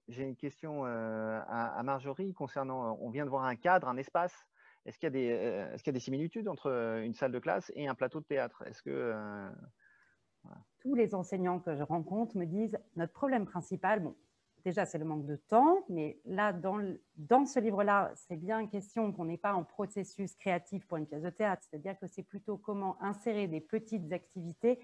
j'ai une question à Marjorie concernant, on vient de voir un cadre, un espace. Est-ce qu'il y a des similitudes entre une salle de classe et un plateau de théâtre? Est-ce que voilà. Tous les enseignants que je rencontre me disent notre problème principal, bon, déjà c'est le manque de temps, mais là dans ce livre-là, c'est bien question qu'on n'est pas en processus créatif pour une pièce de théâtre, c'est-à-dire que c'est plutôt comment insérer des petites activités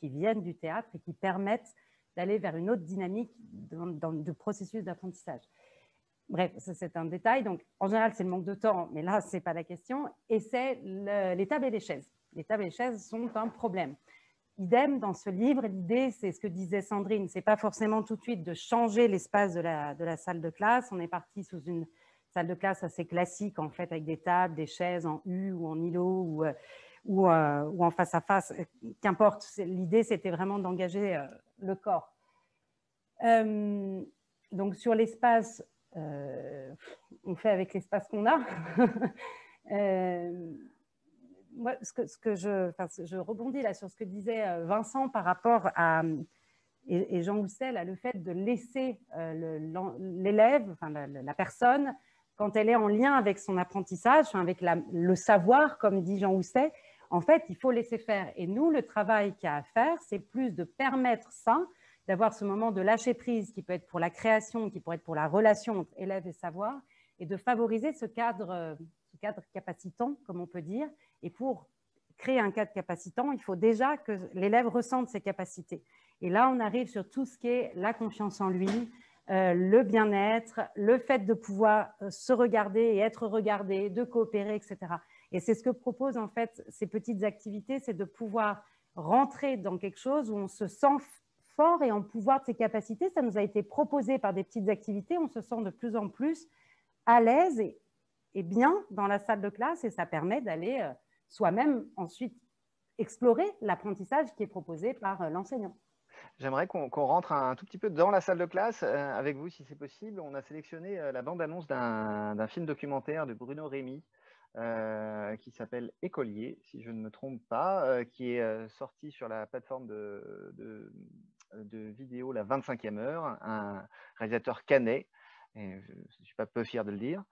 qui viennent du théâtre et qui permettent d'aller vers une autre dynamique de processus d'apprentissage. Bref, c'est un détail. Donc, en général, c'est le manque de temps, mais là, ce n'est pas la question. Et c'est les tables et les chaises. Les tables et les chaises sont un problème. Idem, dans ce livre, l'idée, c'est ce que disait Sandrine, ce n'est pas forcément tout de suite de changer l'espace de la salle de classe. On est parti sous une salle de classe assez classique, en fait, avec des tables, des chaises en U ou en îlot ou en face à face. Qu'importe, l'idée, c'était vraiment d'engager le corps. Donc, sur l'espace, on fait avec l'espace qu'on a. Moi, je rebondis là sur ce que disait Vincent par rapport à, et Jean Houssel, à le fait de laisser l'élève, enfin la personne, quand elle est en lien avec son apprentissage, enfin avec le savoir, comme dit Jean Houssel, en fait, il faut laisser faire. Et nous, le travail qu'il y a à faire, c'est plus de permettre ça, d'avoir ce moment de lâcher prise qui peut être pour la création, qui pourrait être pour la relation entre élève et savoir, et de favoriser ce cadre capacitant, comme on peut dire. Et pour créer un cadre capacitant, il faut déjà que l'élève ressente ses capacités. Et là, on arrive sur tout ce qui est la confiance en lui, le bien-être, le fait de pouvoir se regarder et être regardé, de coopérer, etc. Et c'est ce que proposent en fait ces petites activités, c'est de pouvoir rentrer dans quelque chose où on se sent fort et en pouvoir de ses capacités. Ça nous a été proposé par des petites activités, on se sent de plus en plus à l'aise et bien dans la salle de classe, et ça permet d'aller soi-même ensuite explorer l'apprentissage qui est proposé par l'enseignant. J'aimerais qu'on rentre un tout petit peu dans la salle de classe avec vous, si c'est possible. On a sélectionné la bande-annonce d'un film documentaire de Bruno Rémy qui s'appelle Écolier, si je ne me trompe pas, qui est sorti sur la plateforme de vidéo La 25e heure, un réalisateur canet, et je ne suis pas peu fier de le dire.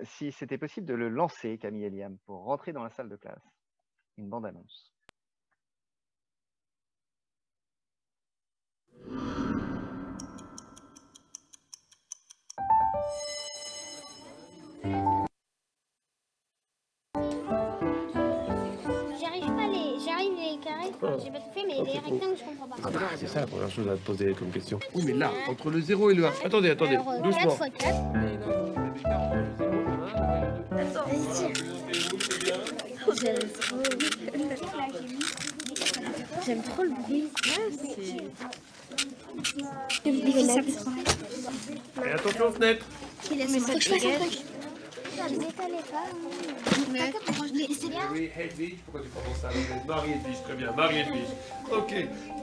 Si c'était possible de le lancer, Camille Eliam, pour rentrer dans la salle de classe, une bande-annonce. J'arrive les carrés, j'ai pas tout fait, mais les rectangles, je comprends pas. Ah bah, c'est ça la première chose à te poser comme question. Oui, mais là, entre le 0 et le 1. Attendez, attendez, Alors, doucement. 4 x 4. Attends, vas-y, j'aime trop le bruit. Et attention aux fenêtres. Mais ça te dégage. Je décalais pas. Oui, Hedwig, pourquoi tu commences à l'appeler Marie-Edwige? Très bien, Marie-Edwige. Ok.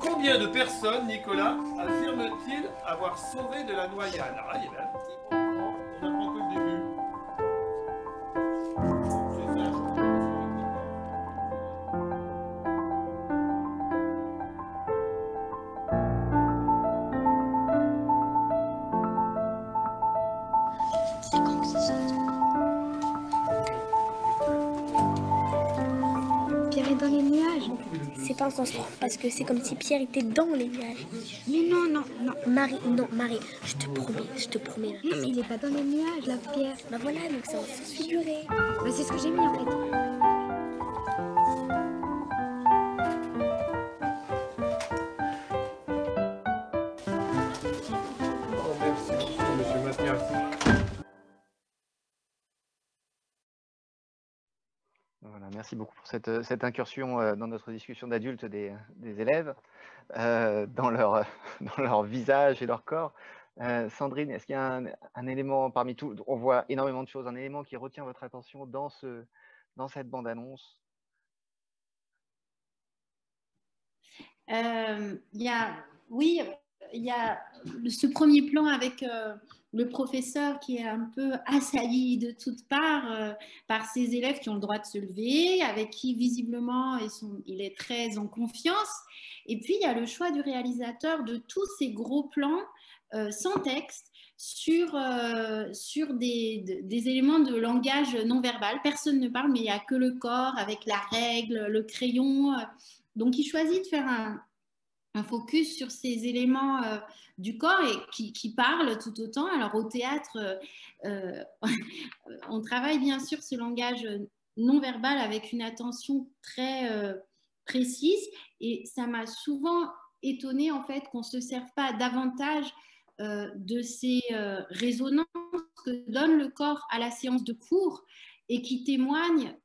Combien de personnes, Nicolas, affirme-t-il avoir sauvé de la noyade? Alors là, il y avait un petit moment, on apprend que le début. C'est ça. Pierre est dans les nuages. C'est pas un sens propre parce que c'est comme si Pierre était dans les nuages. Mais non, non, non. Marie, je te promets. Là. Non, mais il est pas dans les nuages, là, Pierre. Bah voilà, donc c'est un sens figuré. Bah, c'est ce que j'ai mis, en fait. Oh, merci beaucoup, monsieur Mathias. Voilà, merci beaucoup pour cette incursion dans notre discussion d'adultes des élèves, dans leur visage et leur corps. Sandrine, est-ce qu'il y a un élément parmi tout, on voit énormément de choses, un élément qui retient votre attention dans cette bande-annonce? Oui, il y a ce premier plan avec le professeur qui est un peu assailli de toutes parts par ses élèves qui ont le droit de se lever, avec qui visiblement il est très en confiance. Et puis il y a le choix du réalisateur de tous ces gros plans sans texte sur des éléments de langage non verbal. Personne ne parle, mais il n'y a que le corps avec la règle, le crayon. Donc, il choisit de faire un focus sur ces éléments du corps et qui parlent tout autant. Alors, au théâtre, on travaille bien sûr ce langage non verbal avec une attention très précise, et ça m'a souvent étonnée en fait qu'on ne se serve pas davantage de ces résonances que donne le corps à la séance de cours et qui témoignent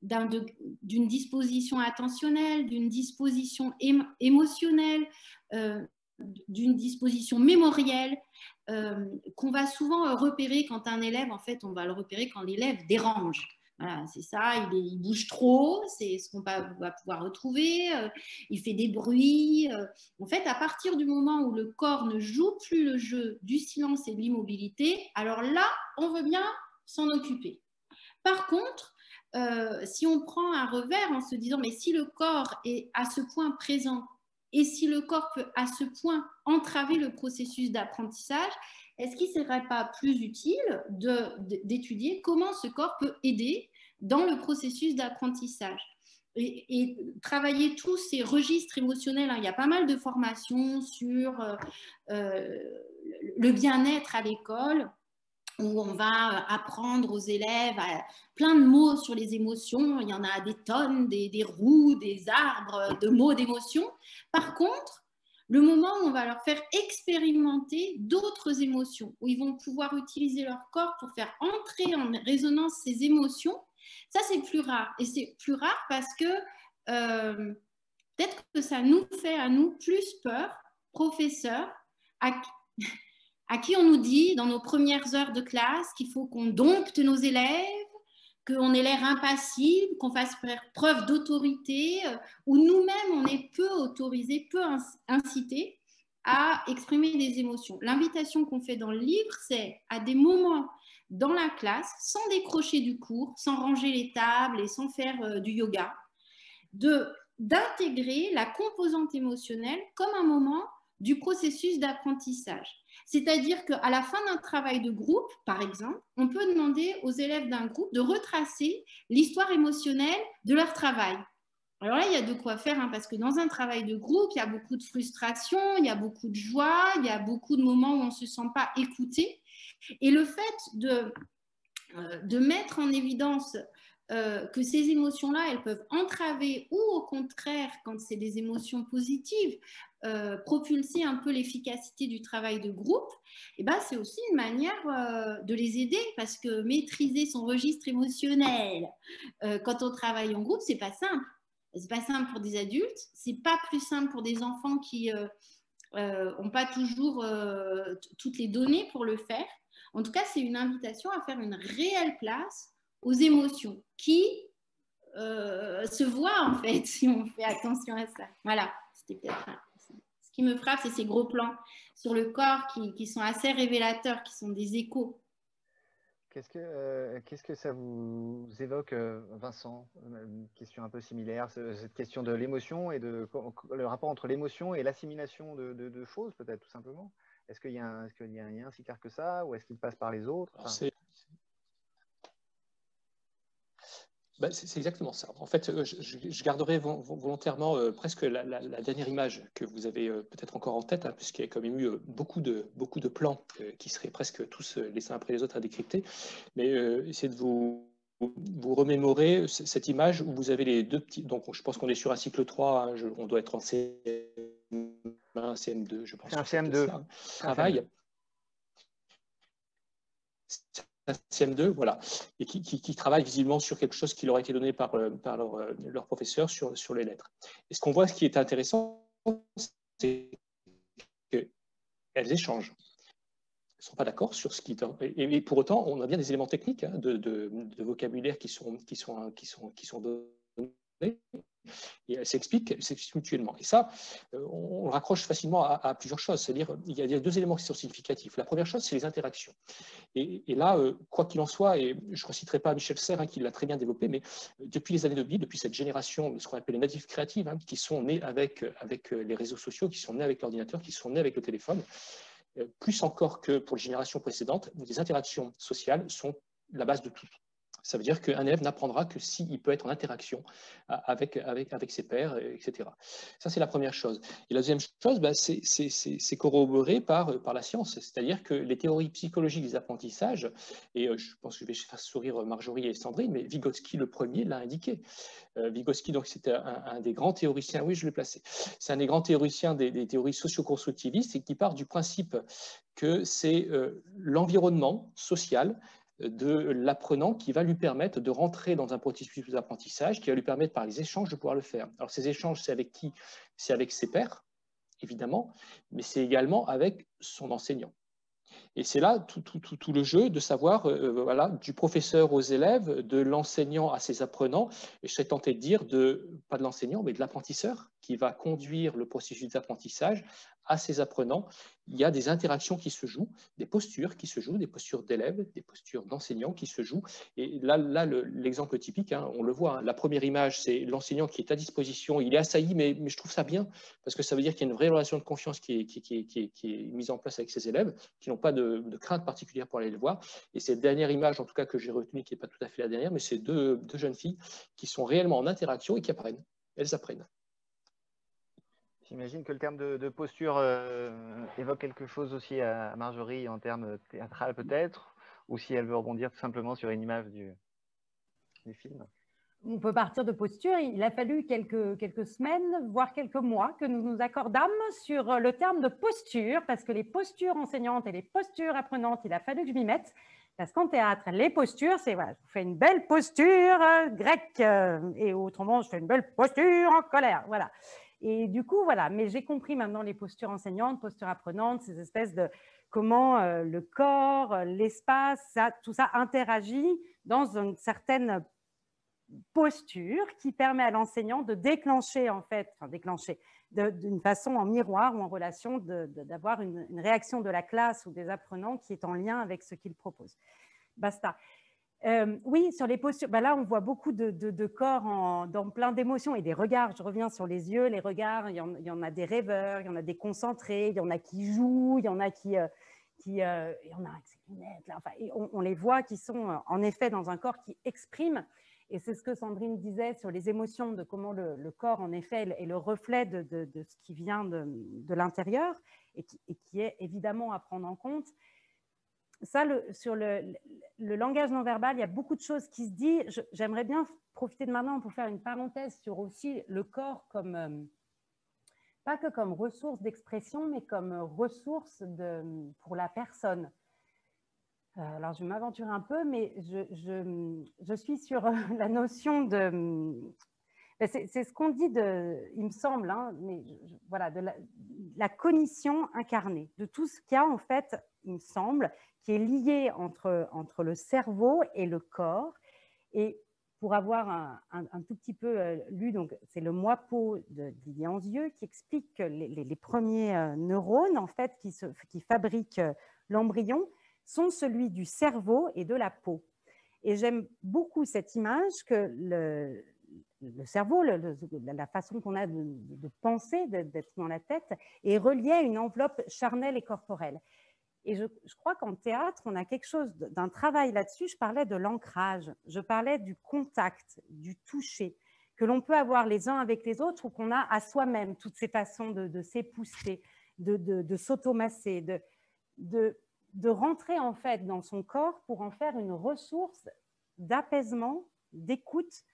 d'une disposition attentionnelle, d'une disposition émotionnelle, d'une disposition mémorielle, qu'on va souvent repérer quand un élève, en fait, on va le repérer quand l'élève dérange. Voilà, c'est ça, il bouge trop, c'est ce qu'on va pouvoir retrouver, il fait des bruits. En fait, à partir du moment où le corps ne joue plus le jeu du silence et de l'immobilité, alors là, on veut bien s'en occuper. Par contre, si on prend un revers en se disant, mais si le corps est à ce point présent et si le corps peut à ce point entraver le processus d'apprentissage, est-ce qu'il ne serait pas plus utile d'étudier comment ce corps peut aider dans le processus d'apprentissage et travailler tous ces registres émotionnels, hein. Il y a pas mal de formations sur le bien-être à l'école, où on va apprendre aux élèves plein de mots sur les émotions. Il y en a des tonnes, des roues, des arbres de mots d'émotions. Par contre, le moment où on va leur faire expérimenter d'autres émotions, où ils vont pouvoir utiliser leur corps pour faire entrer en résonance ces émotions, ça c'est plus rare. Et c'est plus rare parce que peut-être que ça nous fait à nous plus peur, professeurs, à qui on nous dit dans nos premières heures de classe qu'il faut qu'on dompte nos élèves, qu'on ait l'air impassible, qu'on fasse preuve d'autorité, où nous-mêmes on est peu autorisés, peu incités à exprimer des émotions. L'invitation qu'on fait dans le livre, c'est à des moments dans la classe, sans décrocher du cours, sans ranger les tables et sans faire du yoga, d'intégrer la composante émotionnelle comme un moment du processus d'apprentissage. C'est-à-dire qu'à la fin d'un travail de groupe, par exemple, on peut demander aux élèves d'un groupe de retracer l'histoire émotionnelle de leur travail. Alors là, il y a de quoi faire, hein, parce que dans un travail de groupe, il y a beaucoup de frustration, il y a beaucoup de joie, il y a beaucoup de moments où on ne se sent pas écouté. Et le fait de mettre en évidence que ces émotions-là, elles peuvent entraver ou au contraire, quand c'est des émotions positives, propulser un peu l'efficacité du travail de groupe, et ben, c'est aussi une manière de les aider, parce que maîtriser son registre émotionnel quand on travaille en groupe, c'est pas simple. C'est pas simple pour des adultes, c'est pas plus simple pour des enfants qui n'ont pas toujours toutes les données pour le faire. En tout cas, c'est une invitation à faire une réelle place aux émotions qui se voient en fait si on fait attention à ça. Voilà, c'était peut-être ce qui me frappe, c'est ces gros plans sur le corps qui sont assez révélateurs, qui sont des échos. Qu'est-ce que ça vous évoque, Vincent? Une question un peu similaire, cette question de l'émotion et le rapport entre l'émotion et l'assimilation de choses, peut-être, tout simplement. Est-ce qu'il y a un lien si clair que ça, ou est-ce qu'il passe par les autres? C'est exactement ça. En fait, je garderai volontairement presque la dernière image que vous avez peut-être encore en tête, hein, puisqu'il y a quand même eu beaucoup de plans qui seraient presque tous les uns après les autres à décrypter. Mais essayez de vous remémorer cette image où vous avez les deux petits. Donc, je pense qu'on est sur un cycle 3, hein, on doit être en CM1, CM2, je pense. C'est un CM2. Travail. CM2, voilà, et qui travaillent visiblement sur quelque chose qui leur a été donné par leur professeur sur les lettres. Et ce qu'on voit, ce qui est intéressant, c'est qu'elles échangent. Elles ne sont pas d'accord sur ce qui est... Et pour autant, on a bien des éléments techniques, hein, de vocabulaire qui sont donnés. Et elles s'expliquent mutuellement. Et ça, on le raccroche facilement à plusieurs choses. C'est-à-dire, il y a deux éléments qui sont significatifs. La première chose, c'est les interactions. Et là, quoi qu'il en soit, et je ne reciterai pas Michel Serres, hein, qui l'a très bien développé, mais depuis les années 2000, depuis cette génération de ce qu'on appelle les natifs créatives, hein, qui sont nés avec les réseaux sociaux, qui sont nés avec l'ordinateur, qui sont nés avec le téléphone, plus encore que pour les générations précédentes, où les interactions sociales sont la base de tout. Ça veut dire qu'un élève n'apprendra que s'il peut être en interaction avec ses pairs, etc. Ça, c'est la première chose. Et la deuxième chose, c'est corroboré par la science. C'est-à-dire que les théories psychologiques des apprentissages, et je pense que je vais faire sourire Marjorie et Sandrine, mais Vygotsky, le premier, l'a indiqué. Vygotsky, donc, c'était un des grands théoriciens, oui, je l'ai placé, c'est un des grands théoriciens des théories socio-constructivistes et qui part du principe que c'est l'environnement social de l'apprenant qui va lui permettre de rentrer dans un processus d'apprentissage, qui va lui permettre par les échanges de pouvoir le faire. Alors ces échanges, c'est avec qui? C'est avec ses pairs, évidemment, mais c'est également avec son enseignant. Et c'est là tout le jeu de savoir, voilà, du professeur aux élèves, de l'enseignant à ses apprenants, et je serais tenté de dire, pas de l'enseignant, mais de l'apprentisseur qui va conduire le processus d'apprentissage à ses apprenants. Il y a des interactions qui se jouent, des postures qui se jouent, des postures d'élèves, des postures d'enseignants qui se jouent. Et là l'exemple typique, hein, on le voit, hein, la première image, c'est l'enseignant qui est à disposition, il est assailli, mais je trouve ça bien, parce que ça veut dire qu'il y a une vraie relation de confiance qui est mise en place avec ses élèves, qui n'ont pas de crainte particulière pour aller le voir. Et cette dernière image, en tout cas, que j'ai retenue, qui n'est pas tout à fait la dernière, mais c'est deux jeunes filles qui sont réellement en interaction et qui apprennent. Elles apprennent. J'imagine que le terme de posture évoque quelque chose aussi à Marjorie en termes théâtral peut-être, ou si elle veut rebondir tout simplement sur une image du film. On peut partir de posture. Il a fallu quelques semaines, voire quelques mois, que nous nous accordâmes sur le terme de posture, parce que les postures enseignantes et les postures apprenantes, il a fallu que je m'y mette. Parce qu'en théâtre, les postures, c'est voilà, je fais une belle posture grecque, et autrement, je fais une belle posture en colère. Voilà. Et du coup, voilà, mais j'ai compris maintenant les postures enseignantes, postures apprenantes, ces espèces de comment le corps, l'espace, tout ça interagit dans une certaine posture qui permet à l'enseignant de déclencher, en fait, enfin déclencher, d'une façon en miroir ou en relation, d'avoir une réaction de la classe ou des apprenants qui est en lien avec ce qu'il propose. Basta. Oui, sur les postures, là on voit beaucoup de corps dans plein d'émotions et des regards. Je reviens sur les yeux, les regards, il y en a des rêveurs, il y en a des concentrés, il y en a qui jouent, il y en a il y en a avec ses lunettes, là, enfin, on les voit qui sont en effet dans un corps qui exprime. Et c'est ce que Sandrine disait sur les émotions, de comment le corps, en effet, est le reflet de ce qui vient de l'intérieur et qui est évidemment à prendre en compte. Ça, sur le langage non verbal, il y a beaucoup de choses qui se disent. J'aimerais bien profiter de maintenant pour faire une parenthèse sur aussi le corps comme, pas que comme ressource d'expression, mais comme ressource pour la personne. Alors, je vais m'aventurer un peu, mais je suis sur la notion de... C'est ce qu'on dit, il me semble, hein, mais voilà, de la cognition incarnée, de tout ce qu'il y a, en fait, il me semble, qui est lié entre le cerveau et le corps. Et pour avoir un tout petit peu lu, donc c'est le Moipeau de Didier Anzieux qui explique que les premiers neurones, en fait, qui fabriquent l'embryon, sont celui du cerveau et de la peau. Et j'aime beaucoup cette image que le cerveau, la façon qu'on a de penser, d'être dans la tête, est reliée à une enveloppe charnelle et corporelle. Et je crois qu'en théâtre, on a quelque chose d'un travail là-dessus. Je parlais de l'ancrage, je parlais du contact, du toucher, que l'on peut avoir les uns avec les autres ou qu'on a à soi-même, toutes ces façons de s'épousser, de s'automasser, de rentrer en fait dans son corps pour en faire une ressource d'apaisement, d'écoute,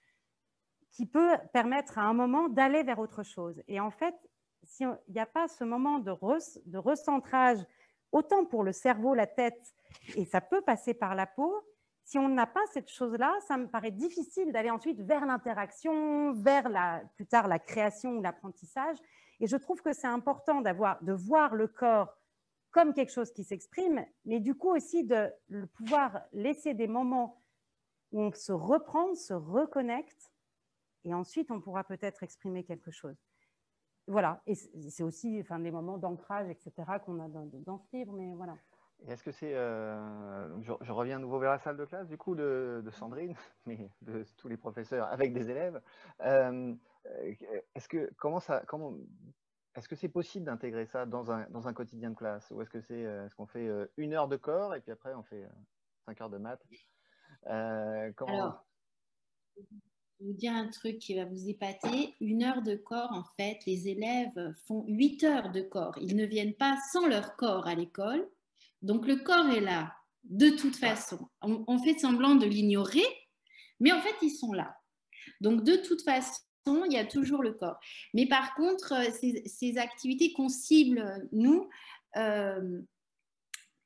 qui peut permettre à un moment d'aller vers autre chose. Et en fait, s'il n'y a pas ce moment de recentrage, autant pour le cerveau, la tête, et ça peut passer par la peau, si on n'a pas cette chose-là, ça me paraît difficile d'aller ensuite vers l'interaction, vers plus tard la création ou l'apprentissage. Et je trouve que c'est important de voir le corps comme quelque chose qui s'exprime, mais du coup aussi de pouvoir laisser des moments où on se reprend, se reconnecte, et ensuite on pourra peut-être exprimer quelque chose. Voilà, et c'est aussi des moments d'ancrage, etc., qu'on a dans ce livre, mais voilà. Est-ce que c'est, je reviens à nouveau vers la salle de classe, du coup, de Sandrine, mais de tous les professeurs avec des élèves. Est-ce que c'est possible d'intégrer ça dans un quotidien de classe? Ou est-ce qu'on fait 1 heure de corps et puis après on fait 5 heures de maths? Alors, je vais vous dire un truc qui va vous épater. 1 heure de corps, en fait, les élèves font 8 heures de corps. Ils ne viennent pas sans leur corps à l'école. Donc, le corps est là, de toute façon. On fait semblant de l'ignorer, mais en fait, ils sont là. Donc, de toute façon, il y a toujours le corps. Mais par contre, ces activités qu'on cible, nous,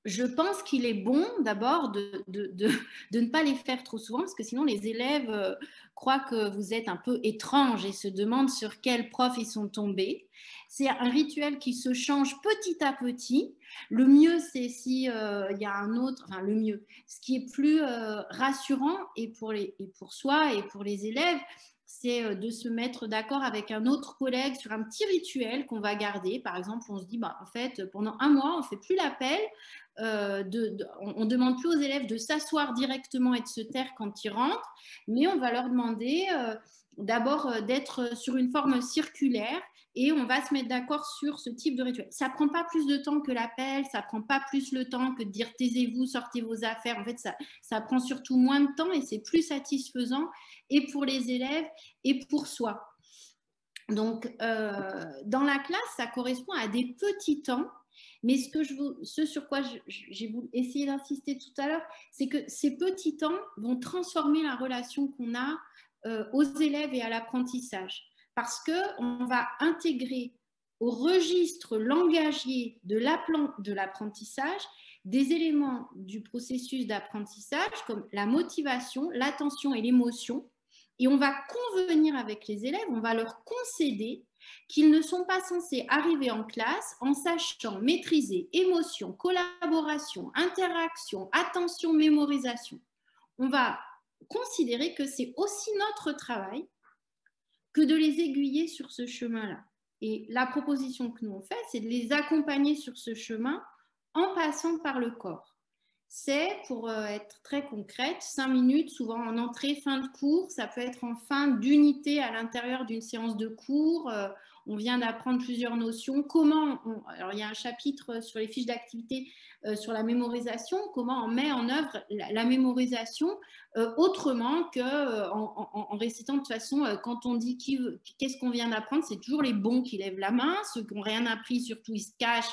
je pense qu'il est bon d'abord de ne pas les faire trop souvent parce que sinon les élèves croient que vous êtes un peu étrange et se demandent sur quel prof ils sont tombés. C'est un rituel qui se change petit à petit. Le mieux, c'est si il y a un autre, enfin le mieux, ce qui est plus rassurant et pour soi et pour les élèves, c'est de se mettre d'accord avec un autre collègue sur un petit rituel qu'on va garder. Par exemple, on se dit, bah, en fait, pendant 1 mois, on ne fait plus l'appel. On ne demande plus aux élèves de s'asseoir directement et de se taire quand ils rentrent, mais on va leur demander d'abord d'être sur une forme circulaire et on va se mettre d'accord sur ce type de rituel. Ça ne prend pas plus de temps que l'appel, ça ne prend pas plus le temps que de dire taisez-vous, sortez vos affaires. En fait, ça prend surtout moins de temps et c'est plus satisfaisant et pour les élèves et pour soi. Donc, dans la classe, ça correspond à des petits temps. Mais ce sur quoi j'ai essayé d'insister tout à l'heure, c'est que ces petits temps vont transformer la relation qu'on a aux élèves et à l'apprentissage. Parce qu'on va intégrer au registre langagier de l'apprentissage des éléments du processus d'apprentissage comme la motivation, l'attention et l'émotion. Et on va convenir avec les élèves, on va leur concéder qu'ils ne sont pas censés arriver en classe en sachant maîtriser émotion, collaboration, interaction, attention, mémorisation. On va considérer que c'est aussi notre travail que de les aiguiller sur ce chemin-là. Et la proposition que nous on fait, c'est de les accompagner sur ce chemin en passant par le corps. C'est, pour être très concrète, 5 minutes, souvent en entrée, fin de cours. Ça peut être en fin d'unité à l'intérieur d'une séance de cours. On vient d'apprendre plusieurs notions. Alors, il y a un chapitre sur les fiches d'activité sur la mémorisation. Comment on met en œuvre la mémorisation autrement qu'en récitant de toute façon, quand on dit qu'est-ce qu'on vient d'apprendre, c'est toujours les bons qui lèvent la main. Ceux qui n'ont rien appris, surtout, ils se cachent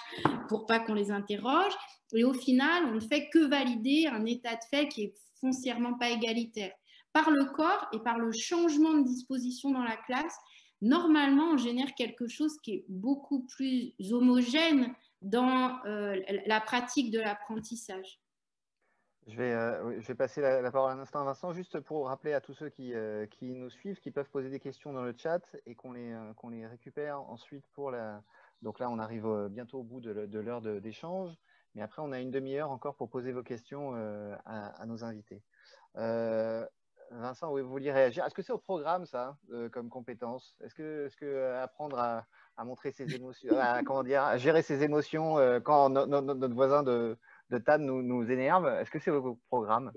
pour pas qu'on les interroge. Et au final, on ne fait que valider un état de fait qui est foncièrement pas égalitaire. Par le corps et par le changement de disposition dans la classe, normalement, on génère quelque chose qui est beaucoup plus homogène dans la pratique de l'apprentissage. Je vais passer la parole un instant à Vincent, juste pour rappeler à tous ceux qui nous suivent, qui peuvent poser des questions dans le chat et qu'on les récupère ensuite pour la... Donc là, on arrive bientôt au bout de l'heure d'échange. Mais après, on a une demi-heure encore pour poser vos questions à nos invités. Vincent, vous vouliez réagir? Est-ce que c'est au programme, ça, comme compétence? Est-ce que apprendre à montrer ses émotions, à gérer ses émotions quand notre voisin de table nous énerve, est-ce que c'est au programme?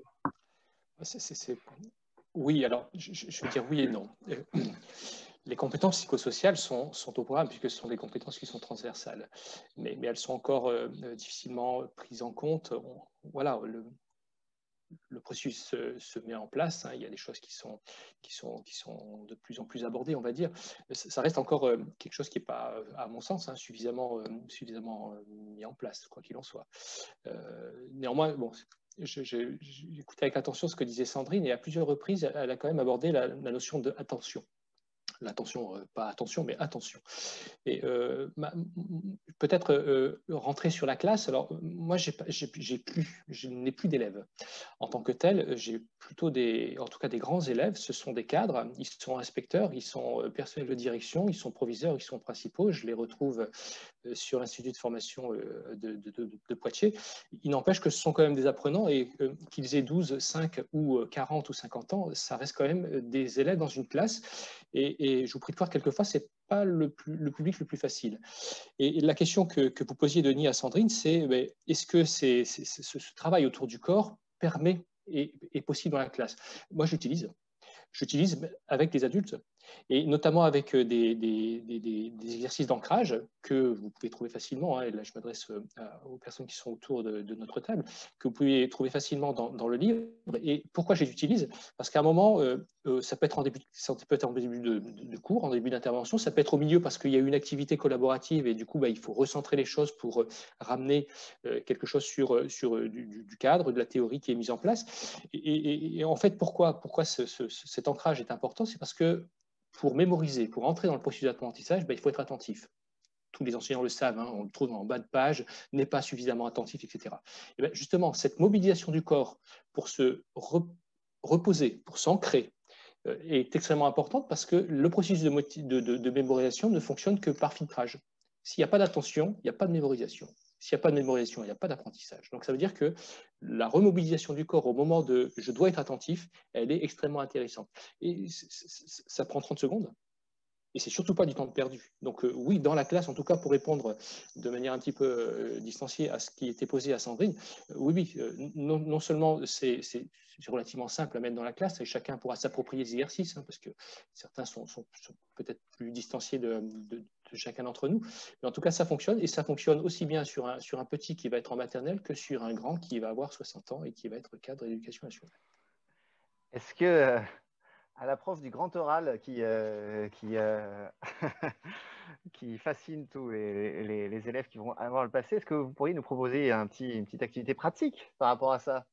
Oui, alors je veux dire oui et non. Les compétences psychosociales sont au programme puisque ce sont des compétences qui sont transversales, mais elles sont encore difficilement prises en compte. Voilà, le processus se met en place. Il y a des choses qui sont de plus en plus abordées, on va dire. Ça reste encore quelque chose qui n'est pas, à mon sens, suffisamment mis en place, quoi qu'il en soit. Néanmoins, bon. J'ai écouté avec attention ce que disait Sandrine et à plusieurs reprises, elle a quand même abordé la notion d'attention. L'attention, pas attention, mais attention. Et peut-être rentrer sur la classe. Alors, moi, je n'ai plus d'élèves. En tant que tel, j'ai plutôt en tout cas des grands élèves. Ce sont des cadres, ils sont inspecteurs, ils sont personnels de direction, ils sont proviseurs, ils sont principaux. Je les retrouve sur l'Institut de formation de Poitiers. Il n'empêche que ce sont quand même des apprenants et qu'ils aient 12, 5 ou 40 ou 50 ans, ça reste quand même des élèves dans une classe. Et je vous prie de voir, quelquefois, ce n'est pas le public le plus facile. Et la question que vous posiez, Denis, à Sandrine, c'est est-ce que ce travail autour du corps permet et est possible dans la classe? Moi, j'utilise avec des adultes. Et notamment avec des exercices d'ancrage que vous pouvez trouver facilement, hein, et là je m'adresse aux personnes qui sont autour de notre table, que vous pouvez trouver facilement dans le livre. Et pourquoi je les utilise? Parce qu'à un moment, ça peut être en début de cours, en début d'intervention, ça peut être au milieu parce qu'il y a une activité collaborative et du coup, il faut recentrer les choses pour ramener quelque chose sur du cadre, de la théorie qui est mise en place. Et en fait, pourquoi cet ancrage est important? C'est parce que pour mémoriser, pour entrer dans le processus d'apprentissage, il faut être attentif. Tous les enseignants le savent, hein, on le trouve en bas de page, n'est pas suffisamment attentif, etc. Et justement, cette mobilisation du corps pour se reposer, pour s'ancrer, est extrêmement importante parce que le processus de mémorisation ne fonctionne que par filtrage. S'il n'y a pas d'attention, il n'y a pas de mémorisation. S'il n'y a pas de mémorisation, il n'y a pas d'apprentissage. Donc, ça veut dire que la remobilisation du corps au moment de « je dois être attentif », elle est extrêmement intéressante. Et ça prend 30 secondes. Et c'est surtout pas du temps perdu. Donc oui, dans la classe, en tout cas pour répondre de manière un petit peu distanciée à ce qui était posé à Sandrine, oui, non seulement c'est relativement simple à mettre dans la classe et chacun pourra s'approprier les exercices, hein, parce que certains sont peut-être plus distanciés de chacun d'entre nous, mais en tout cas ça fonctionne, et ça fonctionne aussi bien sur un petit qui va être en maternelle que sur un grand qui va avoir 60 ans et qui va être cadre d'éducation nationale. Est-ce que à l'approche du grand oral qui fascine tous les élèves qui vont avoir le passé, est-ce que vous pourriez nous proposer une petite activité pratique par rapport à ça?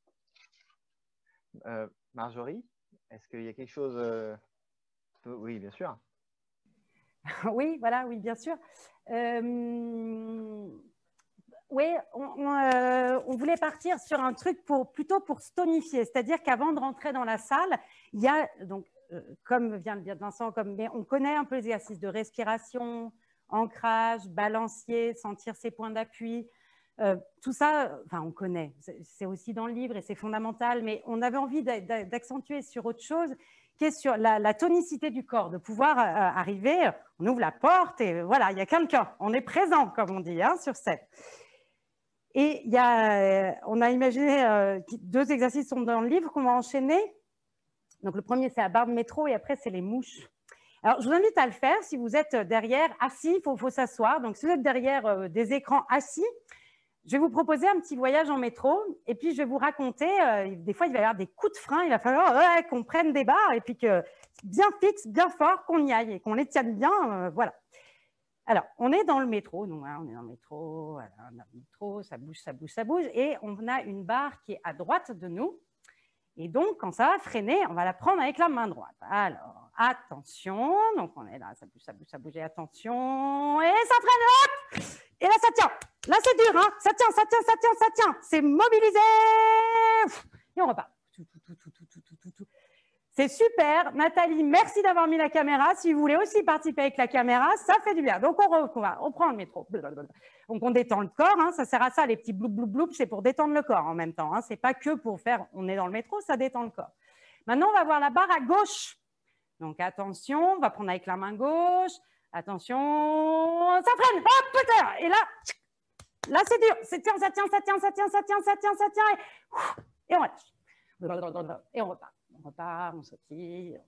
Marjorie, est-ce qu'il y a quelque chose Oui, bien sûr. Oui, voilà, oui, bien sûr. Oui, on voulait partir sur un truc plutôt pour se tonifier, c'est-à-dire qu'avant de rentrer dans la salle, il y a donc comme vient de dire Vincent, mais on connaît un peu les exercices de respiration, ancrage, balancier, sentir ses points d'appui. Tout ça, enfin, on connaît. C'est aussi dans le livre et c'est fondamental, mais on avait envie d'accentuer sur autre chose, qui est sur la tonicité du corps, de pouvoir arriver, on ouvre la porte et voilà, il y a quelqu'un, on est présent, comme on dit, hein, sur scène. Et on a imaginé 2 exercices sont dans le livre qu'on va enchaîner. Donc, le premier, c'est la barre de métro et après, c'est les mouches. Alors, je vous invite à le faire. Si vous êtes derrière, assis, il faut s'asseoir. Donc, si vous êtes derrière des écrans assis, je vais vous proposer un petit voyage en métro et puis je vais vous raconter, des fois, il va y avoir des coups de frein. Il va falloir qu'on prenne des barres et puis que bien fixe, bien fort, qu'on y aille et qu'on les tienne bien. Voilà. Alors, on est dans le métro. Donc, on est dans le métro, voilà, dans le métro, ça bouge, ça bouge, ça bouge. Et on a une barre qui est à droite de nous. Et donc, quand ça va freiner, on va la prendre avec la main droite. Alors, attention. Donc, on est là, ça bouge, ça bouge, ça bouge. Et attention. Et ça freine. Hop. Et là, ça tient. Là, c'est dur. Hein. Ça tient, ça tient, ça tient, ça tient. C'est mobilisé. Et on repart. C'est super. Nathalie, merci d'avoir mis la caméra. Si vous voulez aussi participer avec la caméra, ça fait du bien. Donc, on prend le métro. Donc, on détend le corps. Hein. Ça sert à ça, les petits bloup, bloup, bloup. C'est pour détendre le corps en même temps. Hein. Ce n'est pas que pour faire, on est dans le métro, ça détend le corps. Maintenant, on va voir la barre à gauche. Donc, attention, on va prendre avec la main gauche. Attention, ça freine. Hop, putain. Et là, c'est dur. Ça tient, ça tient, ça tient, ça tient, ça tient, ça tient, ça tient. Et on lâche. Et on repart. On repart, on sautille.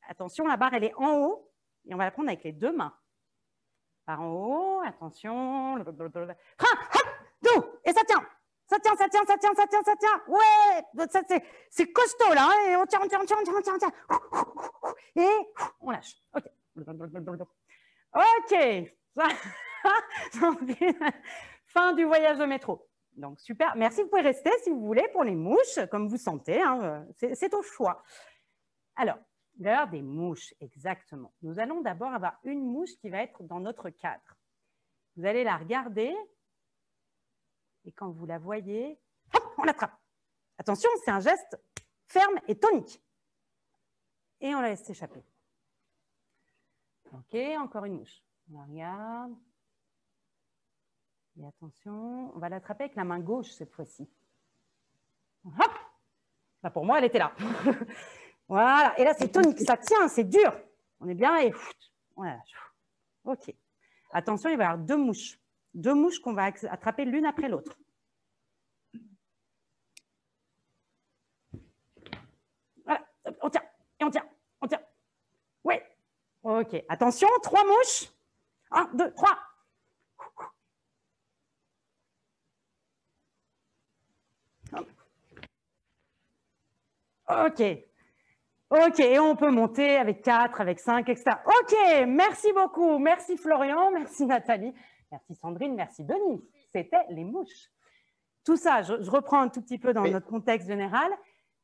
Attention, la barre, elle est en haut. Et on va la prendre avec les 2 mains. Par en haut, attention. Frein, hop, doux. Et ça tient. Ça tient, ça tient, ça tient, ça tient, ça tient. Ouais, c'est costaud là. Hein, et on tient, on tient, on tient, on tient, on tient, on tient. Et on lâche. OK. OK. Fin du voyage de métro. Donc, super. Merci, vous pouvez rester si vous voulez pour les mouches, comme vous sentez. Hein, c'est au choix. Alors, il va y avoir des mouches, exactement. Nous allons d'abord avoir une mouche qui va être dans notre cadre. Vous allez la regarder et quand vous la voyez, hop, on l'attrape. Attention, c'est un geste ferme et tonique. Et on la laisse s'échapper. OK, encore une mouche. On la regarde. Et attention, on va l'attraper avec la main gauche cette fois-ci. Hop! Là, pour moi, elle était là. Voilà. Et là, c'est tonique. Ça tient, c'est dur. On est bien et voilà. OK. Attention, il va y avoir 2 mouches. 2 mouches qu'on va attraper l'une après l'autre. Voilà. On tient. Et on tient. On tient. Oui. OK. Attention, 3 mouches. 1, 2, 3. OK. OK, et on peut monter avec 4, avec 5, etc. OK, merci beaucoup. Merci Florian, merci Nathalie, merci Sandrine, merci Denis. C'était les mouches. Tout ça, je reprends un tout petit peu dans notre contexte général.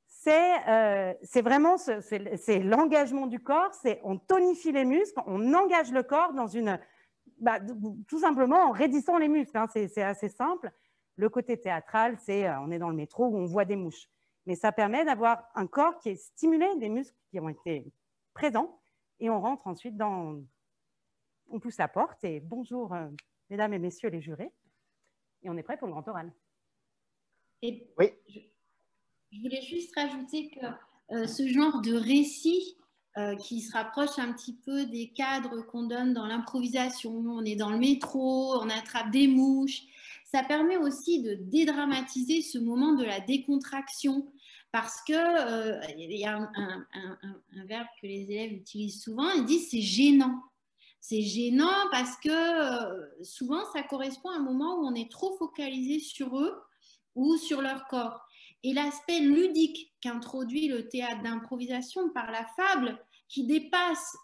C'est vraiment c'est l'engagement du corps, on tonifie les muscles, on engage le corps dans une… tout simplement en raidissant les muscles. Hein, c'est assez simple. Le côté théâtral, on est dans le métro où on voit des mouches. Mais ça permet d'avoir un corps qui est stimulé, des muscles qui ont été présents, et on rentre ensuite dans… On pousse la porte, et bonjour, mesdames et messieurs les jurés, et on est prêt pour le grand oral. Et oui. Je voulais juste rajouter que ce genre de récit qui se rapproche un petit peu des cadres qu'on donne dans l'improvisation, on est dans le métro, on attrape des mouches, ça permet aussi de dédramatiser ce moment de la décontraction parce que il y a un verbe que les élèves utilisent souvent, ils disent c'est gênant. C'est gênant parce que souvent ça correspond à un moment où on est trop focalisé sur eux ou sur leur corps. Et l'aspect ludique qu'introduit le théâtre d'improvisation par la fable, qui dépasse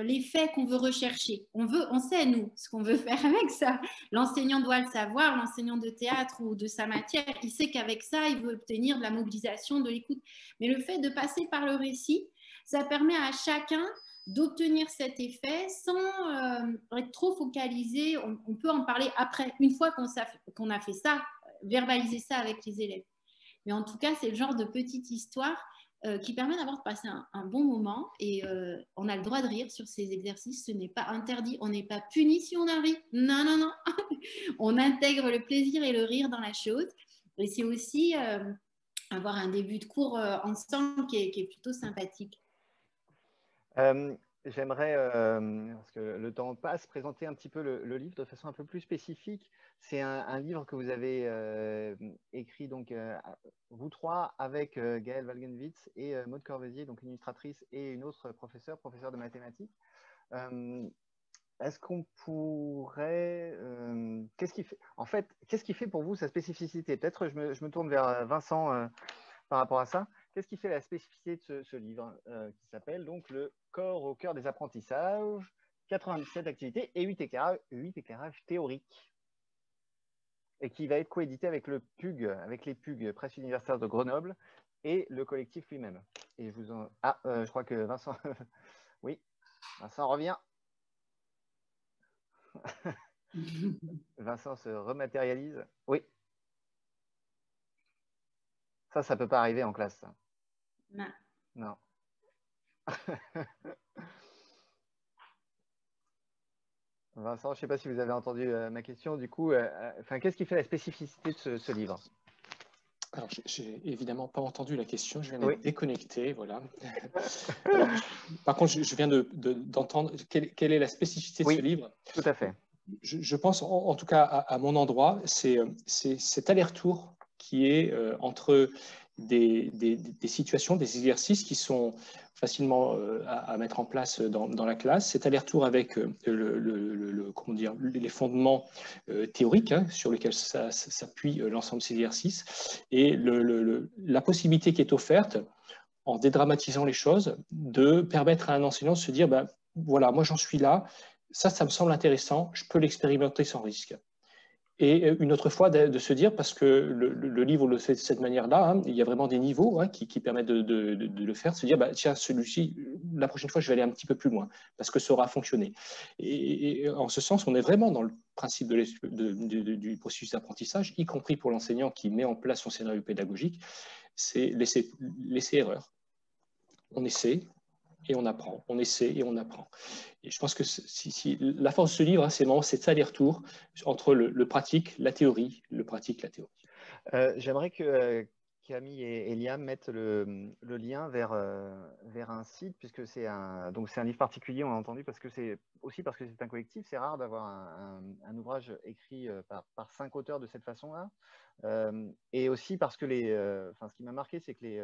les faits qu'on veut rechercher. On sait, nous, ce qu'on veut faire avec ça. L'enseignant doit le savoir, l'enseignant de théâtre ou de sa matière, il sait qu'avec ça, il veut obtenir de la mobilisation, de l'écoute. Mais le fait de passer par le récit, ça permet à chacun d'obtenir cet effet sans être trop focalisé. On peut en parler après, une fois qu'on a fait ça, verbaliser ça avec les élèves. Mais en tout cas, c'est le genre de petite histoire qui permet d'avoir de passer un bon moment et on a le droit de rire sur ces exercices. Ce n'est pas interdit, on n'est pas puni si on a ri. Non, non, non. On intègre le plaisir et le rire dans la chose. Et c'est aussi avoir un début de cours ensemble qui est plutôt sympathique. J'aimerais, parce que le temps passe, présenter un petit peu le livre de façon un peu plus spécifique. C'est un livre que vous avez écrit, donc, vous trois, avec Gaëlle Walgenwitz et Maude Corvezier, donc une illustratrice et une autre professeure de mathématiques. Est-ce qu'on pourrait… qu'est-ce qui fait pour vous sa spécificité? Peut-être je me tourne vers Vincent par rapport à ça. Qu'est-ce qui fait la spécificité de ce livre qui s'appelle donc Le corps au cœur des apprentissages, 97 activités et 8 éclairages théoriques, et qui va être coédité avec les PUG, Presse universitaire de Grenoble, et le collectif lui-même. Et je crois que Vincent… oui, Vincent revient. Vincent se rematérialise. Oui. Ça peut pas arriver en classe. Ça. Non. Non. Vincent, je ne sais pas si vous avez entendu ma question. Du coup, qu'est-ce qui fait la spécificité de ce livre? Alors, j'ai évidemment pas entendu la question. Je viens d'être déconnecté. Voilà. Par contre, je viens d'entendre quelle est la spécificité de ce livre. Tout à fait. Je pense, en tout cas, à mon endroit, c'est cet aller-retour qui est entre des situations, des exercices qui sont facilement à mettre en place dans la classe. Cet aller-retour avec comment dire, les fondements théoriques sur lesquels s'appuie l'ensemble de ces exercices et la possibilité qui est offerte, en dédramatisant les choses, de permettre à un enseignant de se dire, ben, voilà, moi j'en suis là, ça me semble intéressant, je peux l'expérimenter sans risque. Et une autre fois, de se dire, parce que le livre le fait de cette manière-là, hein, il y a vraiment des niveaux qui permettent de le faire, de se dire, bah, tiens, celui-ci, la prochaine fois, je vais aller un petit peu plus loin, parce que ça aura fonctionné. Et en ce sens, on est vraiment dans le principe du processus d'apprentissage, y compris pour l'enseignant qui met en place son scénario pédagogique, c'est laisser erreur. On essaie, et on apprend, on essaie et on apprend. Et je pense que la force de ce livre, c'est vraiment cet aller-retour entre le pratique, la théorie, le pratique, la théorie. J'aimerais que Camille et Liam mettent le lien vers un site, puisque c'est un livre particulier, on a entendu, parce que c'est un collectif, c'est rare d'avoir un ouvrage écrit par 5 auteurs de cette façon-là, et aussi parce que ce qui m'a marqué, c'est que les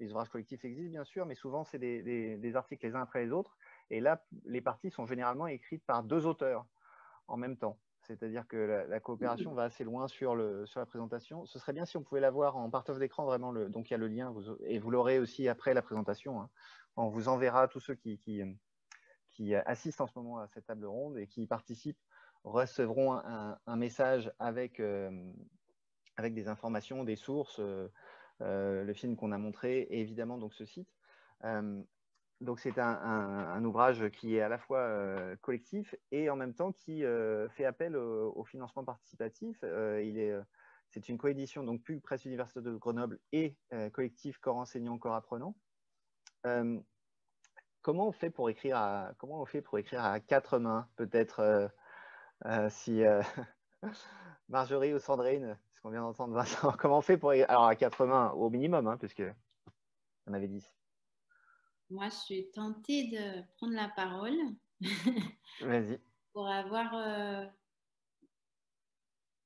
Les ouvrages collectifs existent bien sûr, mais souvent c'est des articles les uns après les autres. Et là, les parties sont généralement écrites par 2 auteurs en même temps. C'est-à-dire que la coopération va assez loin sur la présentation. Ce serait bien si on pouvait la voir en partage d'écran, vraiment. Donc il y a le lien, et vous l'aurez aussi après la présentation. Hein. On vous enverra tous ceux qui assistent en ce moment à cette table ronde et qui y participent recevront un message avec des informations, des sources, le film qu'on a montré et évidemment donc ce site. Donc c'est un ouvrage qui est à la fois collectif et en même temps qui fait appel au financement participatif. C'est une coédition, donc PUG Presse Université de Grenoble et collectif Corps enseignant, corps apprenant. Comment on fait pour écrire à 4 mains, peut-être si Marjorie ou Sandrine, ce qu'on vient d'entendre Vincent, comment on fait pour écrire, alors à 4 mains au minimum, hein, puisque on avait 10. Moi, je suis tentée de prendre la parole. Vas-y. Pour avoir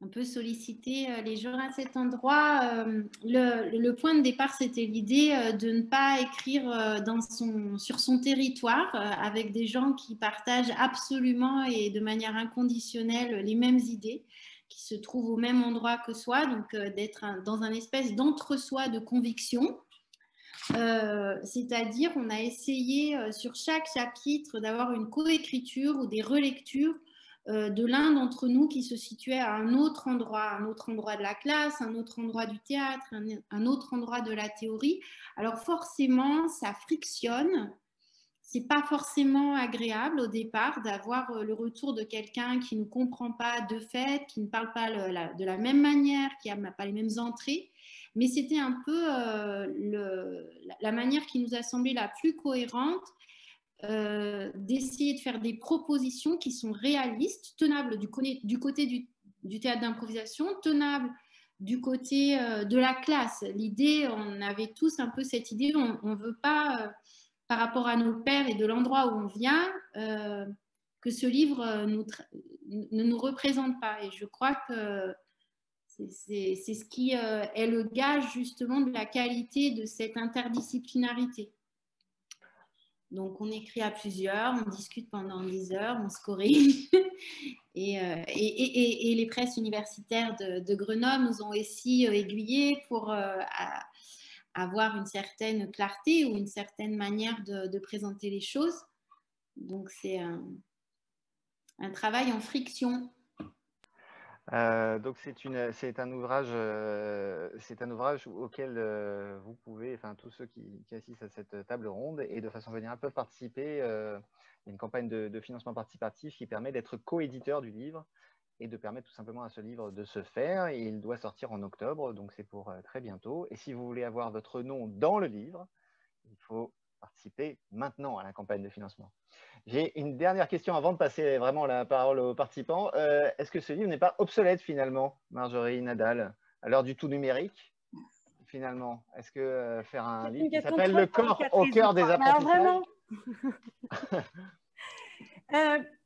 un peu sollicité les gens à cet endroit. Le point de départ, c'était l'idée de ne pas écrire sur son territoire avec des gens qui partagent absolument et de manière inconditionnelle les mêmes idées, qui se trouvent au même endroit que soi, donc d'être dans un espèce d'entre-soi de conviction. C'est-à-dire, on a essayé sur chaque chapitre d'avoir une coécriture ou des relectures de l'un d'entre nous qui se situait à un autre endroit de la classe, un autre endroit du théâtre, un autre endroit de la théorie. Alors forcément, ça frictionne. C'est pas forcément agréable au départ d'avoir le retour de quelqu'un qui ne comprend pas de fait, qui ne parle pas de la même manière, qui n'a pas les mêmes entrées. Mais c'était un peu la manière qui nous a semblé la plus cohérente d'essayer de faire des propositions qui sont réalistes, tenables du côté du théâtre d'improvisation, tenables du côté de la classe. L'idée, on avait tous un peu cette idée, on ne veut pas, par rapport à nos pairs et de l'endroit où on vient, que ce livre ne nous représente pas. Et je crois que c'est ce qui est le gage justement de la qualité de cette interdisciplinarité. Donc, on écrit à plusieurs, on discute pendant des heures, on se corrige. Et les presses universitaires de Grenoble nous ont aussi aiguillés pour avoir une certaine clarté ou une certaine manière de présenter les choses. Donc, c'est un travail en friction. Donc c'est un ouvrage auquel vous pouvez, enfin tous ceux qui assistent à cette table ronde et de façon générale peuvent participer. Il y a une campagne de financement participatif qui permet d'être coéditeur du livre et de permettre tout simplement à ce livre de se faire. Et il doit sortir en octobre, donc c'est pour très bientôt. Et si vous voulez avoir votre nom dans le livre, il faut participer maintenant à la campagne de financement. J'ai une dernière question avant de passer vraiment la parole aux participants. Est-ce que ce livre n'est pas obsolète finalement, Marjorie Nadal, à l'heure du tout numérique finalement? Est-ce que faire un livre qui s'appelle Le corps au cœur des apprentissages?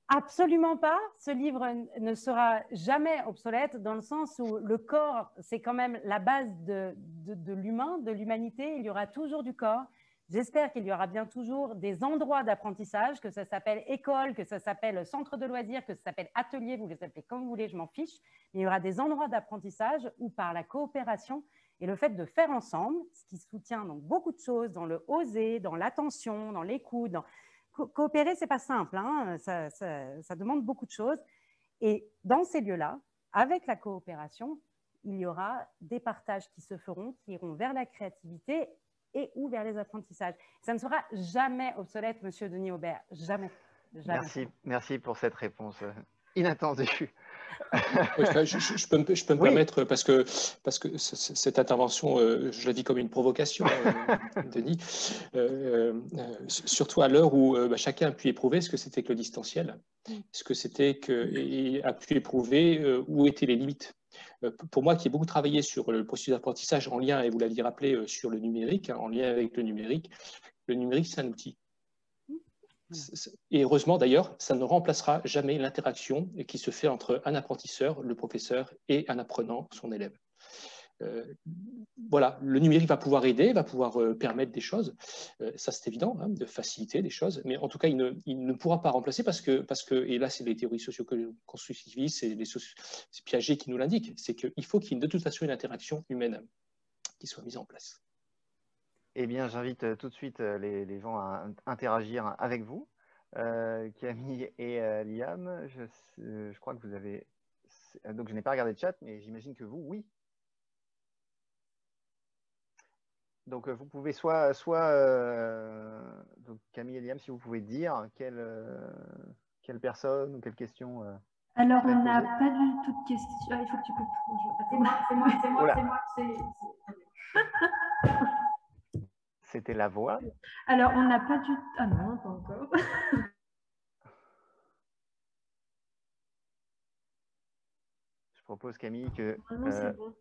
Absolument pas. Ce livre ne sera jamais obsolète dans le sens où le corps, c'est quand même la base de l'humain, de l'humanité. Il y aura toujours du corps. J'espère qu'il y aura bien toujours des endroits d'apprentissage, que ça s'appelle école, que ça s'appelle centre de loisirs, que ça s'appelle atelier, vous les appelez comme vous voulez, je m'en fiche. Mais il y aura des endroits d'apprentissage où par la coopération et le fait de faire ensemble, ce qui soutient donc beaucoup de choses dans le oser, dans l'attention, dans l'écoute. Coopérer, ce n'est pas simple, hein, ça demande beaucoup de choses. Et dans ces lieux-là, avec la coopération, il y aura des partages qui se feront, qui iront vers la créativité et ou vers les apprentissages. Ça ne sera jamais obsolète, Monsieur Denis Aubert, jamais. Merci pour cette réponse inattendue. Je peux me permettre, parce que cette intervention, je la vis comme une provocation, Denis, surtout à l'heure où chacun a pu éprouver ce que c'était que le distanciel, ce que c'était et a pu éprouver où étaient les limites. Pour moi, qui ai beaucoup travaillé sur le processus d'apprentissage en lien, et vous l'aviez rappelé, sur le numérique, en lien avec le numérique, c'est un outil. Et heureusement d'ailleurs, ça ne remplacera jamais l'interaction qui se fait entre un apprentisseur, le professeur, et un apprenant, son élève. voilà, le numérique va pouvoir aider, va pouvoir permettre des choses. Ça, c'est évident, hein, de faciliter des choses. Mais en tout cas, il ne pourra pas remplacer parce que et là, c'est les théories socio-constructivistes, c'est Piaget qui nous l'indique, c'est qu'il faut qu'il y ait de toute façon une interaction humaine qui soit mise en place. Eh bien, j'invite tout de suite les gens à interagir avec vous. Camille et Liam, je crois que vous avez... Donc, je n'ai pas regardé le chat, mais j'imagine que vous, oui. Donc, vous pouvez soit donc Camille et Liam, si vous pouvez dire quelle personne ou quelle question. Alors, on n'a pas du tout de questions. Ah, il faut que tu coupes. C'est moi. C'était la voix. Alors, on n'a pas du tout... Ah non, pas encore. Je propose, Camille, que... Non, c'est bon.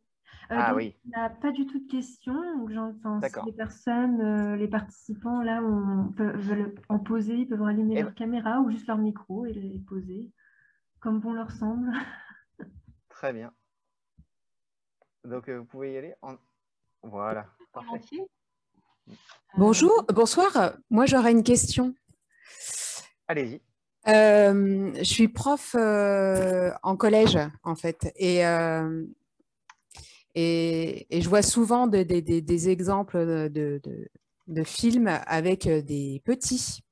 Ah donc, oui. on n'a pas du tout de questions. Donc, D'accord. si les personnes, les participants, là, veulent en poser, ils peuvent rallumer leur caméra ou juste leur micro et les poser comme bon leur semble. Très bien. Donc, vous pouvez y aller. Voilà. Parfait. Bonjour, bonsoir. Moi, j'aurais une question. Allez-y. Je suis prof en collège, en fait, et je vois souvent des exemples de films avec des petits.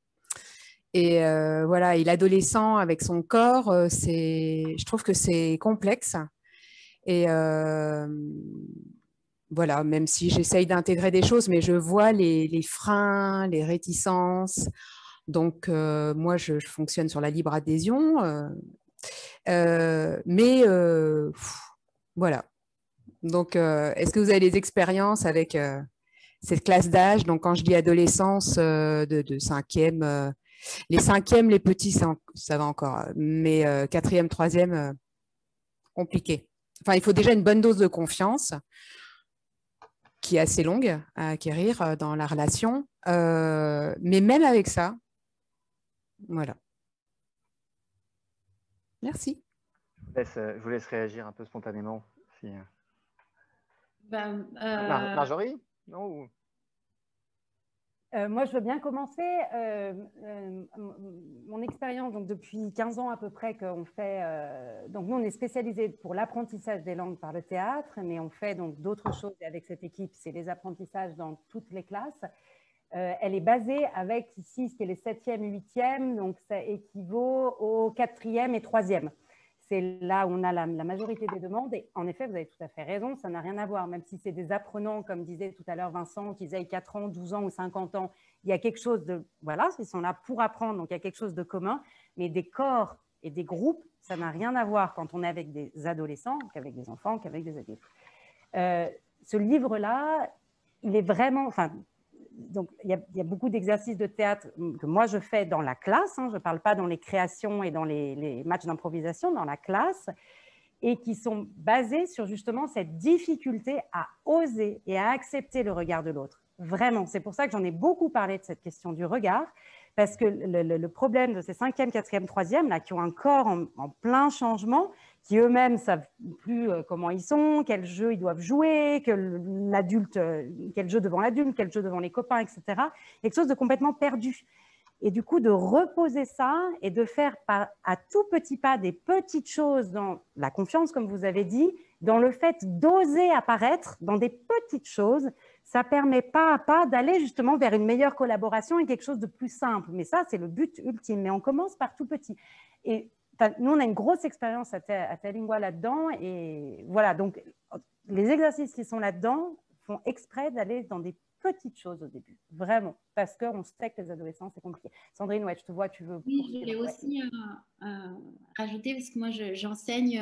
Et voilà, et l'adolescent avec son corps, je trouve que c'est complexe. Et voilà, même si j'essaye d'intégrer des choses, mais je vois les freins, les réticences. Donc, moi, je fonctionne sur la libre adhésion. Mais voilà. Donc, est-ce que vous avez des expériences avec cette classe d'âge? Donc, quand je dis adolescence de cinquième, les cinquièmes, les petits, ça va encore. Mais quatrième, troisième, compliqué. Enfin, il faut déjà une bonne dose de confiance qui est assez longue à acquérir dans la relation. Mais même avec ça, voilà. Merci. Je vous laisse réagir un peu spontanément. Si... Marjorie, non moi, je veux bien commencer. Mon expérience, donc depuis 15 ans à peu près, qu'on fait. Donc, nous, on est spécialisé pour l'apprentissage des langues par le théâtre, mais on fait donc d'autres choses avec cette équipe. C'est les apprentissages dans toutes les classes. Elle est basée avec ici ce qui est les 7e et 8e, donc ça équivaut aux 4e et 3e. C'est là où on a la majorité des demandes. Et en effet, vous avez tout à fait raison, ça n'a rien à voir. Même si c'est des apprenants, comme disait tout à l'heure Vincent, qu'ils aient 4 ans, 12 ans ou 50 ans, il y a quelque chose de... Voilà, ils sont là pour apprendre, donc il y a quelque chose de commun. Mais des corps et des groupes, ça n'a rien à voir quand on est avec des adolescents, qu'avec des enfants, qu'avec des adultes. Ce livre-là, il est vraiment... Enfin, donc, il y a beaucoup d'exercices de théâtre que moi, je fais dans la classe. Hein, je ne parle pas dans les créations et dans les matchs d'improvisation, dans la classe, et qui sont basés sur justement cette difficulté à oser et à accepter le regard de l'autre. Vraiment, c'est pour ça que j'en ai beaucoup parlé de cette question du regard, parce que le problème de ces 5e, 4e, 3e, là, qui ont un corps en plein changement, qui eux-mêmes ne savent plus comment ils sont, quel jeu ils doivent jouer, quel jeu devant l'adulte, quel jeu devant les copains, etc. Quelque chose de complètement perdu. Et du coup, de reposer ça et de faire à tout petit pas des petites choses dans la confiance, comme vous avez dit, dans le fait d'oser apparaître dans des petites choses, ça permet pas à pas d'aller justement vers une meilleure collaboration et quelque chose de plus simple. Mais ça, c'est le but ultime. Mais on commence par tout petit. Et nous, on a une grosse expérience à Talingua là-dedans. Et voilà, donc les exercices qui sont là-dedans font exprès d'aller dans des petites choses au début, vraiment, parce qu'on sait que les adolescents, c'est compliqué. Sandrine, ouais, je te vois, tu veux... Oui, je voulais aussi rajouter, parce que moi, j'enseigne,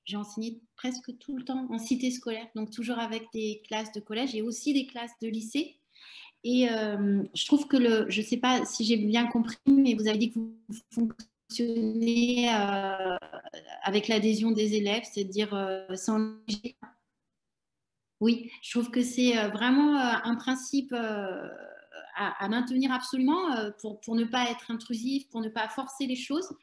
j'ai enseigné presque tout le temps en cité scolaire, donc toujours avec des classes de collège et aussi des classes de lycée. Et je trouve que je ne sais pas si j'ai bien compris, mais vous avez dit que vous fonctionnez avec l'adhésion des élèves, c'est-à-dire sans... Oui, je trouve que c'est vraiment un principe à maintenir absolument pour ne pas être intrusif, pour ne pas forcer les choses.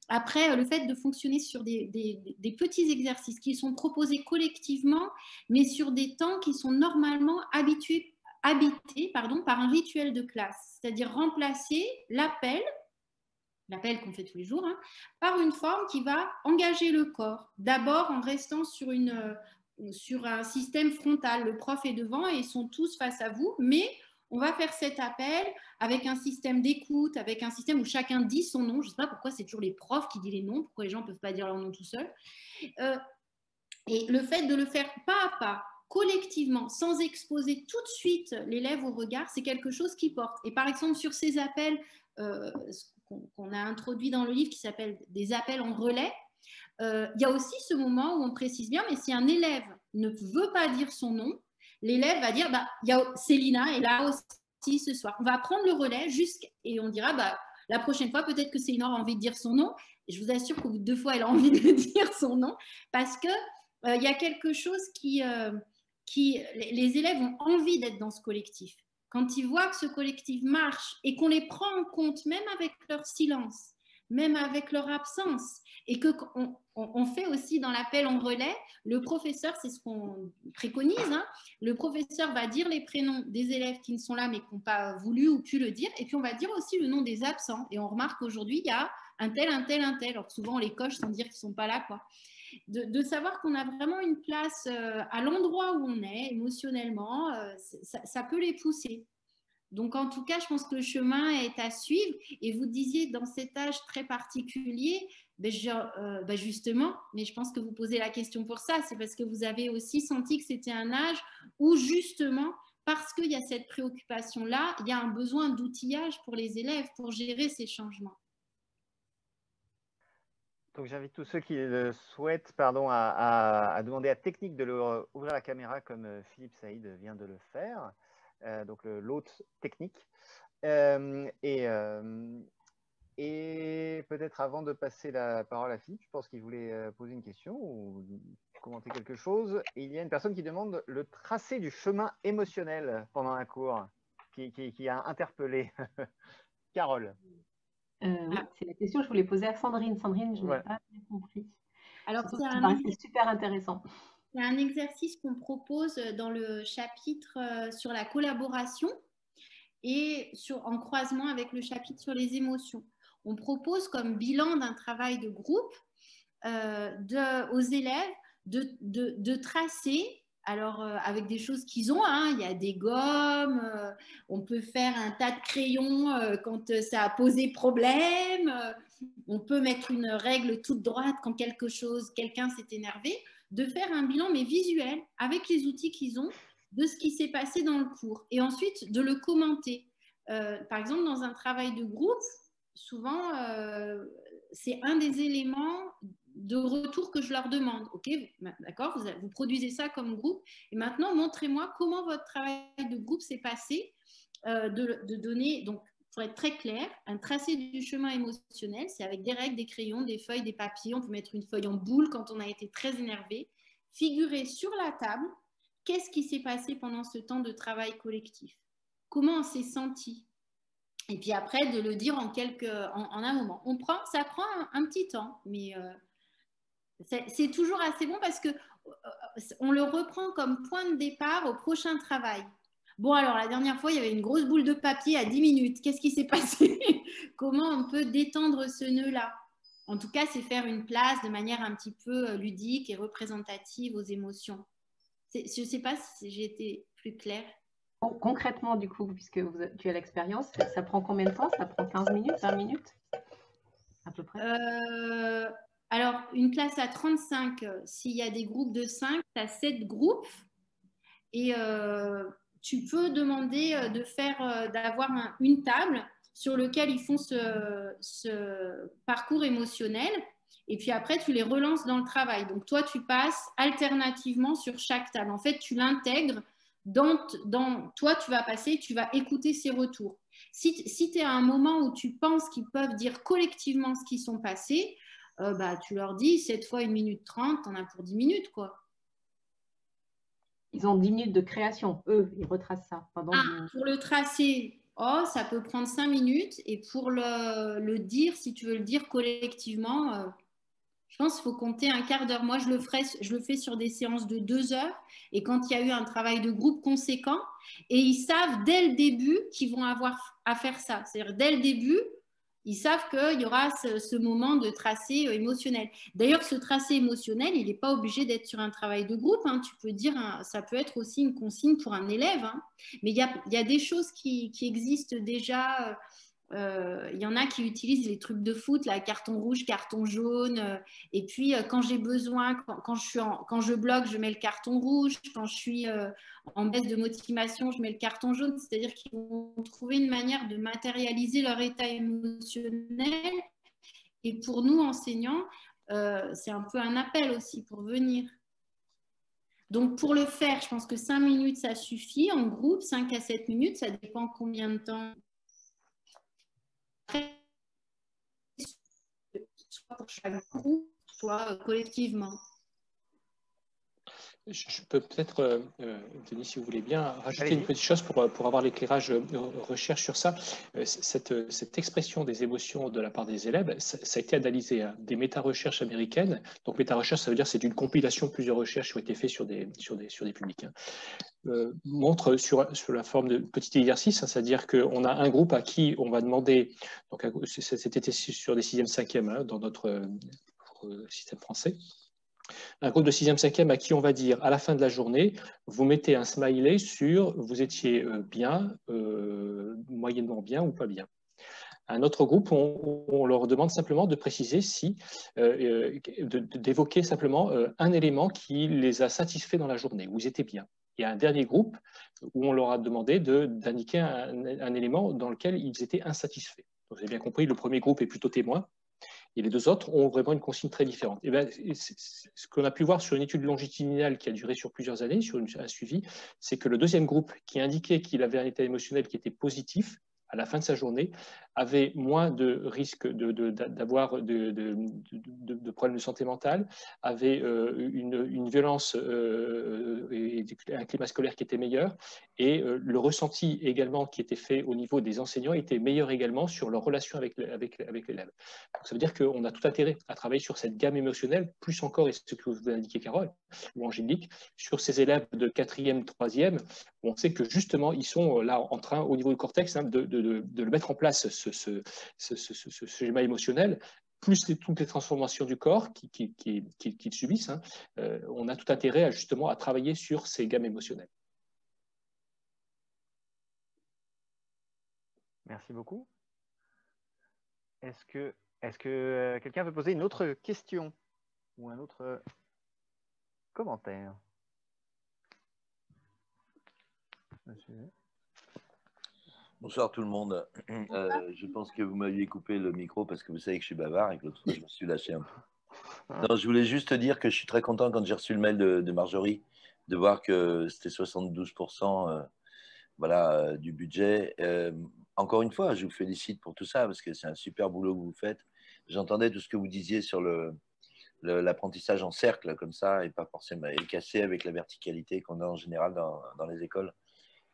après, le fait de fonctionner sur des petits exercices qui sont proposés collectivement, mais sur des temps qui sont normalement habités par un rituel de classe, c'est-à-dire remplacer l'appel qu'on fait tous les jours, hein, par une forme qui va engager le corps, d'abord en restant sur un système frontal. Le prof est devant et ils sont tous face à vous, mais on va faire cet appel avec un système d'écoute, avec un système où chacun dit son nom. Je ne sais pas pourquoi c'est toujours les profs qui disent les noms, pourquoi les gens ne peuvent pas dire leur nom tout seuls. Et le fait de le faire pas à pas, collectivement, sans exposer tout de suite l'élève au regard, c'est quelque chose qui porte. Et par exemple, sur ces appels qu'on a introduits dans le livre qui s'appelle des appels en relais, il y a aussi ce moment où on précise bien, mais si un élève ne veut pas dire son nom, l'élève va dire, Célina est là aussi ce soir. On va prendre le relais et on dira, la prochaine fois, peut-être que Célina aura envie de dire son nom. Et je vous assure qu'au bout de 2 fois, elle a envie de dire son nom parce que il y a quelque chose les élèves ont envie d'être dans ce collectif. Quand ils voient que ce collectif marche et qu'on les prend en compte, même avec leur silence, même avec leur absence, et qu'on fait aussi dans l'appel en relais, le professeur, c'est ce qu'on préconise, hein, le professeur va dire les prénoms des élèves qui ne sont là mais qui n'ont pas voulu ou pu le dire, et puis on va dire aussi le nom des absents. Et on remarque qu'aujourd'hui, il y a un tel. Alors souvent, on les coche sans dire qu'ils ne sont pas là, quoi. De savoir qu'on a vraiment une place à l'endroit où on est, émotionnellement, ça peut les pousser. Donc, en tout cas, je pense que le chemin est à suivre. Et vous disiez, dans cet âge très particulier, justement, mais je pense que vous posez la question pour ça, c'est parce que vous avez aussi senti que c'était un âge où, justement, parce qu'il y a cette préoccupation-là, il y a un besoin d'outillage pour les élèves pour gérer ces changements. Donc, j'invite tous ceux qui le souhaitent à demander à Technique de leur ouvrir la caméra comme Philippe Saïd vient de le faire. Donc, l'hôte technique. Et peut-être avant de passer la parole à Philippe, je pense qu'il voulait poser une question ou commenter quelque chose. Et il y a une personne qui demande le tracé du chemin émotionnel pendant un cours qui a interpellé. Carole. Oui, c'est la question que je voulais poser à Sandrine. Sandrine, je n'ai pas bien compris. Alors, c'est super intéressant. C'est un exercice qu'on propose dans le chapitre sur la collaboration et en croisement avec le chapitre sur les émotions. On propose comme bilan d'un travail de groupe aux élèves de tracer. Alors, avec des choses qu'ils ont, hein, il y a des gommes, on peut faire un tas de crayons quand ça a posé problème, on peut mettre une règle toute droite quand quelqu'un s'est énervé, de faire un bilan, mais visuel, avec les outils qu'ils ont, de ce qui s'est passé dans le cours, et ensuite de le commenter. Par exemple, dans un travail de groupe, souvent, c'est un des éléments de retour que je leur demande. Ok, d'accord, vous produisez ça comme groupe, et maintenant montrez-moi comment votre travail de groupe s'est passé, de donner, donc pour être très clair, un tracé du chemin émotionnel, c'est avec des règles, des crayons, des feuilles, des papiers, on peut mettre une feuille en boule quand on a été très énervé, figurer sur la table qu'est-ce qui s'est passé pendant ce temps de travail collectif, comment on s'est senti. Et puis après, de le dire en un moment. Ça prend un petit temps, mais c'est toujours assez bon parce qu'on le reprend comme point de départ au prochain travail. Bon, alors, la dernière fois, il y avait une grosse boule de papier à 10 minutes. Qu'est-ce qui s'est passé? Comment on peut détendre ce nœud-là? En tout cas, c'est faire une place de manière un petit peu ludique et représentative aux émotions. Je ne sais pas si j'ai été plus claire. Concrètement, du coup, puisque tu as l'expérience, ça prend combien de temps? Ça prend 15 minutes, 20 minutes à peu près? Alors, une classe à 35, s'il y a des groupes de 5, tu as 7 groupes. Et tu peux demander d'avoir une table sur laquelle ils font ce parcours émotionnel. Et puis après, tu les relances dans le travail. Donc, toi, tu passes alternativement sur chaque table. En fait, tu l'intègres. Toi, tu vas passer, tu vas écouter ces retours. Si tu es à un moment où tu penses qu'ils peuvent dire collectivement ce qu'ils sont passés, tu leur dis, cette fois 1 minute 30, tu en as pour 10 minutes, quoi. Ils ont 10 minutes de création, eux, ils retracent ça. Pendant pour le tracer, Oh, ça peut prendre 5 minutes. Et pour le dire, si tu veux le dire collectivement, je pense qu'il faut compter un quart d'heure. Moi, je le fais sur des séances de 2 heures. Et quand il y a eu un travail de groupe conséquent, et ils savent dès le début qu'ils vont avoir à faire ça. C'est-à-dire, dès le début, ils savent qu'il y aura ce moment de tracé émotionnel. D'ailleurs, ce tracé émotionnel, il n'est pas obligé d'être sur un travail de groupe. Hein. Tu peux dire, ça peut être aussi une consigne pour un élève. Hein. Mais il y a des choses qui existent déjà. Il y en a qui utilisent les trucs de foot, là, carton rouge, carton jaune. Et puis, quand j'ai besoin, quand je bloque, je mets le carton rouge. Quand je suis en baisse de motivation, je mets le carton jaune. C'est-à-dire qu'ils vont trouver une manière de matérialiser leur état émotionnel. Et pour nous, enseignants, c'est un peu un appel aussi pour venir. Donc, pour le faire, je pense que 5 minutes, ça suffit. En groupe, 5 à 7 minutes, ça dépend combien de temps. Soit pour chaque groupe, soit collectivement. Je peux peut-être, Denis, si vous voulez bien, rajouter une petite chose pour avoir l'éclairage recherche sur ça. Cette expression des émotions de la part des élèves, ça a été analysé à des méta-recherches américaines. Donc, méta-recherche, ça veut dire que c'est une compilation de plusieurs recherches qui ont été faites sur des publics. Montre sur la forme de petit exercice, hein, c'est-à-dire qu'on a un groupe à qui on va demander, donc c'était sur des 6e, 5e dans notre système français, un groupe de 6e, 5e à qui on va dire à la fin de la journée, vous mettez un smiley sur vous étiez bien, moyennement bien ou pas bien. Un autre groupe, on leur demande simplement de préciser si, d'évoquer simplement un élément qui les a satisfaits dans la journée, où ils étaient bien. Et un dernier groupe où on leur a demandé d'indiquer un élément dans lequel ils étaient insatisfaits. Donc, vous avez bien compris, le premier groupe est plutôt témoin, et les deux autres ont vraiment une consigne très différente. Et bien, ce qu'on a pu voir sur une étude longitudinale qui a duré sur plusieurs années, sur un suivi, c'est que le deuxième groupe qui indiquait qu'il avait un état émotionnel qui était positif, à la fin de sa journée, avait moins de risques d'avoir de problèmes de santé mentale, avait une violence et un climat scolaire qui était meilleur, et le ressenti également qui était fait au niveau des enseignants était meilleur également sur leur relation avec l'élève. Donc, ça veut dire qu'on a tout intérêt à travailler sur cette gamme émotionnelle, plus encore, et ce que vous avez indiqué Carole ou Angélique, sur ces élèves de 4e, 3e, où on sait que justement, ils sont là en train, au niveau du cortex, hein, de le mettre en place, ce schéma émotionnel, plus toutes les transformations du corps qu'ils subissent, hein, on a tout intérêt justement à travailler sur ces gammes émotionnelles. Merci beaucoup. Est-ce que quelqu'un veut poser une autre question ou un autre commentaire? Monsieur. Bonsoir tout le monde. Je pense que vous m'aviez coupé le micro parce que vous savez que je suis bavard et que l'autre fois je me suis lâché un peu. Non, je voulais juste dire que je suis très content quand j'ai reçu le mail de Marjorie de voir que c'était 72% voilà, du budget. Encore une fois, je vous félicite pour tout ça parce que c'est un super boulot que vous faites. J'entendais tout ce que vous disiez sur l'apprentissage en cercle comme ça et pas forcément et cassé avec la verticalité qu'on a en général dans les écoles.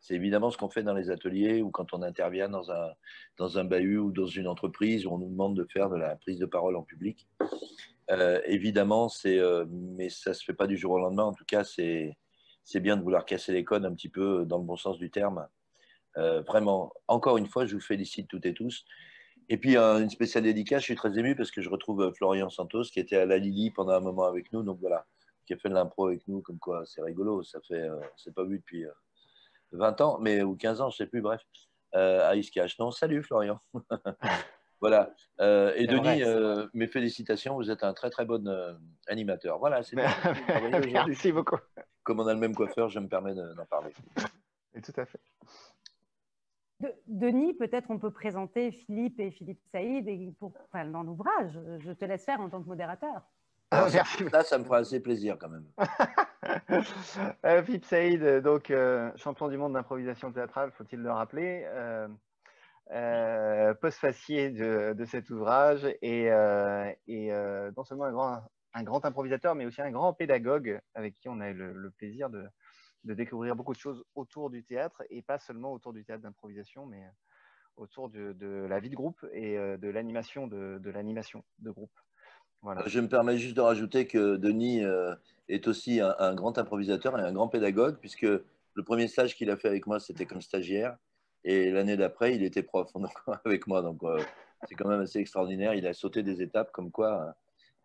C'est évidemment ce qu'on fait dans les ateliers ou quand on intervient dans un bahut ou dans une entreprise où on nous demande de faire de la prise de parole en public. Évidemment, mais ça ne se fait pas du jour au lendemain. En tout cas, c'est bien de vouloir casser les codes un petit peu dans le bon sens du terme. Vraiment, encore une fois, je vous félicite toutes et tous. Et puis, une spéciale dédicace, je suis très ému parce que je retrouve Florian Santos qui était à la Lili pendant un moment avec nous. Donc voilà, qui a fait de l'impro avec nous, comme quoi c'est rigolo. Ça fait, c'est pas vu depuis 20 ans, ou 15 ans, je ne sais plus, bref, à Iskash. Non, salut Florian. Voilà. Et Denis, mes félicitations, vous êtes un très très bon animateur. Voilà, c'est bien. Merci beaucoup. Comme on a le même coiffeur, je me permets d'en parler. Et tout à fait. Denis, peut-être on peut présenter Philippe et Philippe Saïd dans l'ouvrage. Je te laisse faire en tant que modérateur. Là, ça me fera assez plaisir quand même. Philippe Saïd, donc champion du monde d'improvisation théâtrale, faut-il le rappeler, postfacier de cet ouvrage et non seulement un grand improvisateur, mais aussi un grand pédagogue avec qui on a eu le plaisir de découvrir beaucoup de choses autour du théâtre et pas seulement autour du théâtre d'improvisation, mais autour de la vie de groupe et de l'animation de groupe. Voilà. Je me permets juste de rajouter que Denis est aussi un grand improvisateur et un grand pédagogue, puisque le premier stage qu'il a fait avec moi, c'était comme stagiaire. Et l'année d'après, il était prof donc, avec moi. Donc, c'est quand même assez extraordinaire. Il a sauté des étapes comme quoi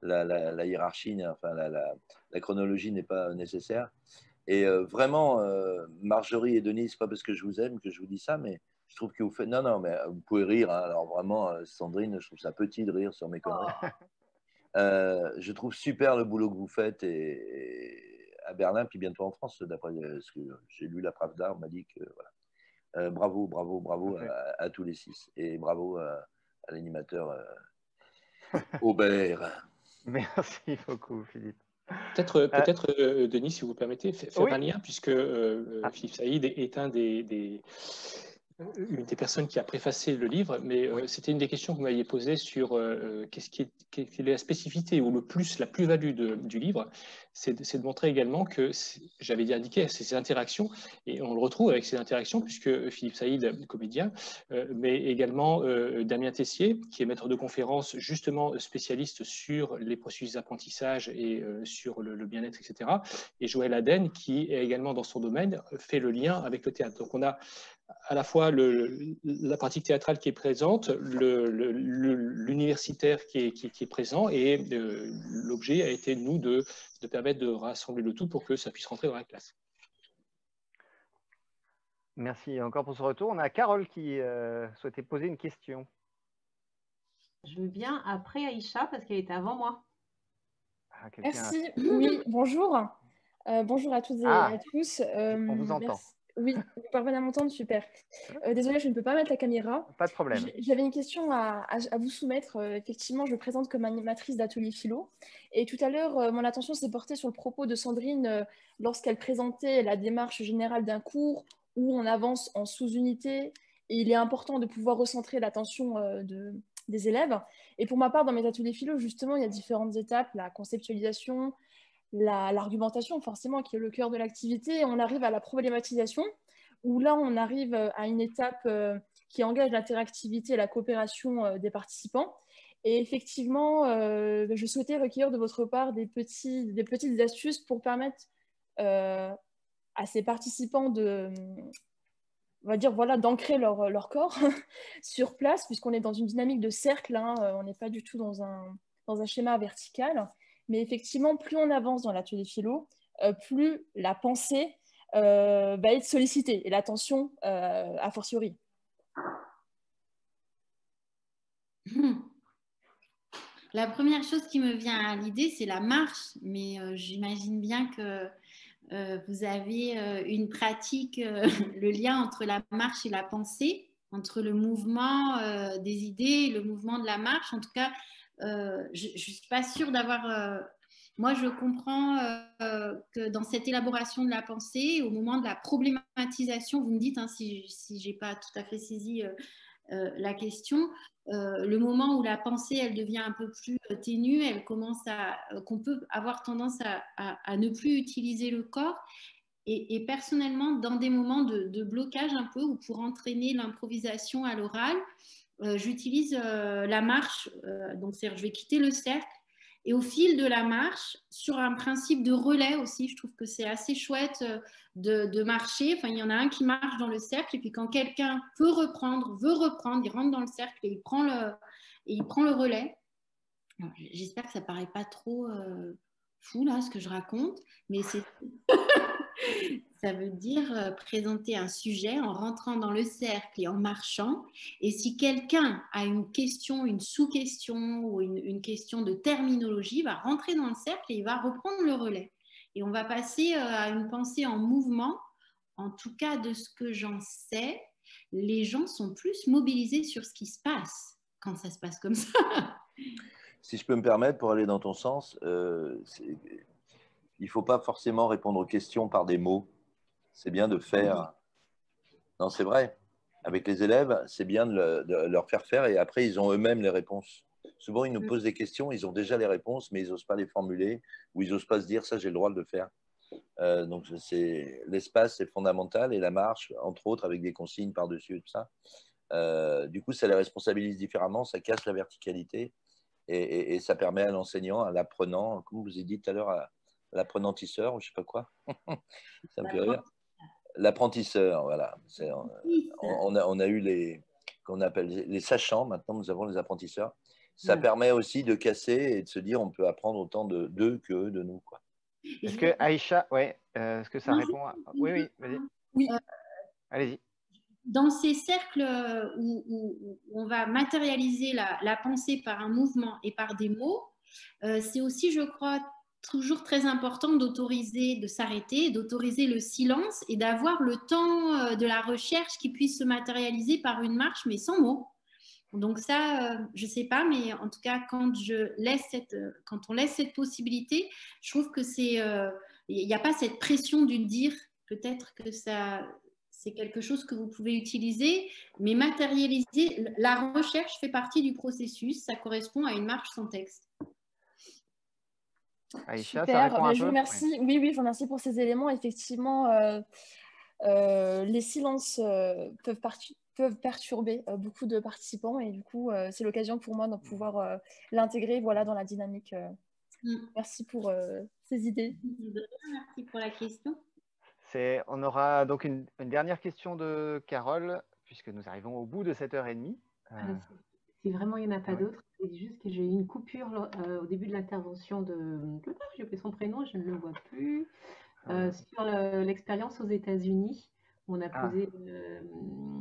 la hiérarchie, enfin, la chronologie n'est pas nécessaire. Et vraiment, Marjorie et Denis, c'est pas parce que je vous aime que je vous dis ça, mais je trouve que vous faites… Non, mais vous pouvez rire. Hein. Alors vraiment, Sandrine, je trouve ça petit de rire sur mes conneries. Je trouve super le boulot que vous faites et à Berlin, puis bientôt en France, d'après ce que j'ai lu la Pravda, on m'a dit que voilà. Bravo à tous les 6 et bravo à l'animateur Aubert. Merci beaucoup, Philippe. Peut-être Denis, si vous permettez, faire oui. un lien, puisque Philippe Saïd est une des personnes qui a préfacé le livre, mais c'était une des questions que vous m'aviez posées sur quelle est la spécificité ou la plus-value du livre, c'est de montrer également que, j'avais indiqué, ces interactions, et on le retrouve avec ces interactions, puisque Philippe Saïd, comédien, mais également Damien Tessier, qui est maître de conférence, justement spécialiste sur les processus d'apprentissage et sur le bien-être, etc., et Joël Aden, qui est également dans son domaine, fait le lien avec le théâtre. Donc on a à la fois la pratique théâtrale qui est présente, l'universitaire qui est présent, et l'objet a été, nous, de permettre de rassembler le tout pour que ça puisse rentrer dans la classe. Merci encore pour ce retour. On a Carole qui souhaitait poser une question. Je veux bien après Aïcha parce qu'elle était avant moi. Ah, merci. Oui, bonjour. Bonjour à toutes et à tous. On vous entend. Merci. Oui, vous parvenez à m'entendre, super. Désolée, je ne peux pas mettre la caméra. Pas de problème. J'avais une question à vous soumettre. Effectivement, je me présente comme animatrice d'atelier philo. Et tout à l'heure, mon attention s'est portée sur le propos de Sandrine lorsqu'elle présentait la démarche générale d'un cours où on avance en sous-unité. Et il est important de pouvoir recentrer l'attention des élèves. Et pour ma part, dans mes ateliers philo, justement, il y a différentes étapes, la conceptualisation, l'argumentation, forcément, qui est le cœur de l'activité. Et on arrive à la problématisation, où là, on arrive à une étape qui engage l'interactivité et la coopération des participants. Et effectivement, je souhaitais recueillir de votre part des petites astuces pour permettre à ces participants on va dire, voilà, d'ancrer leur corps sur place, puisqu'on est dans une dynamique de cercle, hein, on n'est pas du tout dans un schéma vertical. Mais effectivement, plus on avance dans l'atelier philo, plus la pensée va être sollicitée, et l'attention a fortiori. La première chose qui me vient à l'idée, c'est la marche, mais j'imagine bien que vous avez une pratique, le lien entre la marche et la pensée, entre le mouvement des idées et le mouvement de la marche. En tout cas, je ne suis pas sûre d'avoir… moi, je comprends que dans cette élaboration de la pensée, au moment de la problématisation, vous me dites hein, si je n'ai pas tout à fait saisi la question, le moment où la pensée elle devient un peu plus ténue, elle commence qu'on peut avoir tendance à ne plus utiliser le corps. Et personnellement, dans des moments de blocage un peu, ou pour entraîner l'improvisation à l'oral, j'utilise la marche. Donc, c'est-à-dire, je vais quitter le cercle. Et au fil de la marche, sur un principe de relais aussi, je trouve que c'est assez chouette de marcher. Enfin, il y en a un qui marche dans le cercle, et puis quand quelqu'un veut reprendre, il rentre dans le cercle et il prend le relais. J'espère que ça ne paraît pas trop fou, là, ce que je raconte, mais ça veut dire présenter un sujet en rentrant dans le cercle et en marchant. Et si quelqu'un a une question, une sous-question ou une question de terminologie, il va rentrer dans le cercle et il va reprendre le relais. Et on va passer à une pensée en mouvement. En tout cas, de ce que j'en sais, les gens sont plus mobilisés sur ce qui se passe quand ça se passe comme ça. Si je peux me permettre, pour aller dans ton sens, il ne faut pas forcément répondre aux questions par des mots. C'est bien de faire… Non, c'est vrai. Avec les élèves, c'est bien de leur faire faire et après, ils ont eux-mêmes les réponses. Souvent, ils nous posent des questions, ils ont déjà les réponses, mais ils n'osent pas les formuler ou ils n'osent pas se dire « ça, j'ai le droit de le faire ». Donc, l'espace est fondamental et la marche, entre autres, avec des consignes par-dessus et tout ça. Du coup, ça les responsabilise différemment, ça casse la verticalité et ça permet à l'enseignant, à l'apprenant, comme vous avez dit tout à l'heure, à l'apprenantisseur, ou je ne sais pas quoi, ça me fait rire. L'apprentisseur, voilà. On a eu qu'on appelle les sachants, maintenant nous avons les apprentisseurs. Ça permet aussi de casser et de se dire on peut apprendre autant d'eux que de nous, quoi. Est-ce que Aïcha, ouais, est-ce que ça répond à... Oui, oui, vas-y. Oui. Allez-y. Dans ces cercles où on va matérialiser la pensée par un mouvement et par des mots, c'est aussi, je crois, toujours très important d'autoriser, de s'arrêter, d'autoriser le silence et d'avoir le temps de la recherche qui puisse se matérialiser par une marche, mais sans mots. Donc ça, je ne sais pas, mais en tout cas, quand on laisse cette possibilité, je trouve que il n'y a pas cette pression du dire. Peut-être que c'est quelque chose que vous pouvez utiliser, mais matérialiser. La recherche fait partie du processus. Ça correspond à une marche sans texte. Aïcha, super, ça répond un je vous peu. remercie. Oui, oui, je vous remercie pour ces éléments. Effectivement, les silences peuvent perturber beaucoup de participants et du coup, c'est l'occasion pour moi de pouvoir l'intégrer dans la dynamique. Merci pour ces idées. Merci pour la question. On aura donc une dernière question de Carole, puisque nous arrivons au bout de cette heure et demie. Si vraiment il n'y en a pas d'autres, c'est juste que j'ai eu une coupure au début de l'intervention de... J'ai oublié son prénom, je ne le vois plus. Sur l'expérience aux États-Unis, on a posé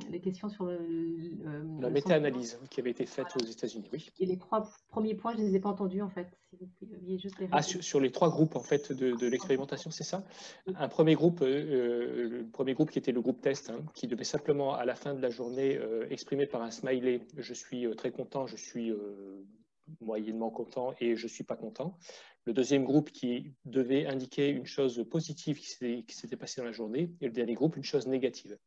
les questions sur la méta-analyse qui avait été faite aux États-Unis, oui. Et les 3 premiers points, je ne les ai pas entendus en fait. Si vous pouviez juste les sur les 3 groupes en fait de l'expérimentation, c'est ça? Un premier groupe, le premier groupe qui était le groupe test, qui devait simplement à la fin de la journée exprimer par un smiley « je suis très content »,« je suis moyennement content » et « je ne suis pas content ». Le deuxième groupe qui devait indiquer une chose positive qui s'était passée dans la journée et le dernier groupe une chose négative.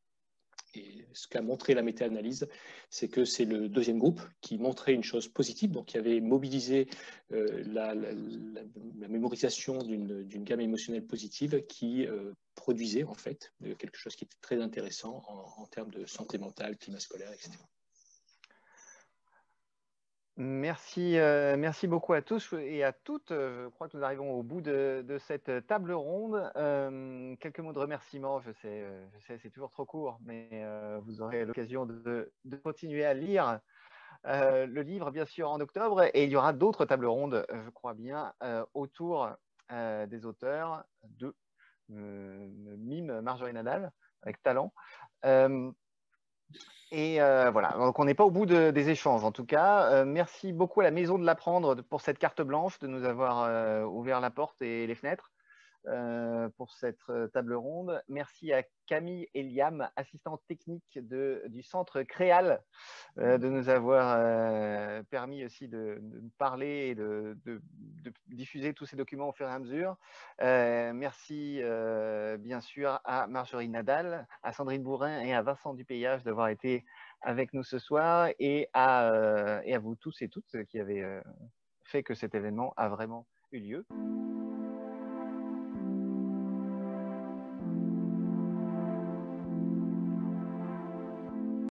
Et ce qu'a montré la méta-analyse, c'est que c'est le deuxième groupe qui montrait une chose positive, donc qui avait mobilisé la mémorisation d'une gamme émotionnelle positive qui produisait en fait quelque chose qui était très intéressant en termes de santé mentale, climat scolaire, etc. Merci, merci beaucoup à tous et à toutes. Je crois que nous arrivons au bout de cette table ronde. Quelques mots de remerciement, je sais c'est toujours trop court, mais vous aurez l'occasion de continuer à lire le livre, bien sûr, en octobre. Et il y aura d'autres tables rondes, je crois bien, autour des auteurs de Mime Marjorie Nadal, avec talent. Et voilà, donc on n'est pas au bout des échanges en tout cas. Merci beaucoup à la Maison de l'Apprendre pour cette carte blanche, de nous avoir ouvert la porte et les fenêtres pour cette table ronde. Merci à Camille et Liam, assistantes techniques du centre Créal, de nous avoir permis aussi de parler et de diffuser tous ces documents au fur et à mesure. Merci bien sûr à Marjorie Nadal, à Sandrine Bourrin et à Vincent Dupéillage d'avoir été avec nous ce soir et à vous tous et toutes qui avez fait que cet événement a vraiment eu lieu.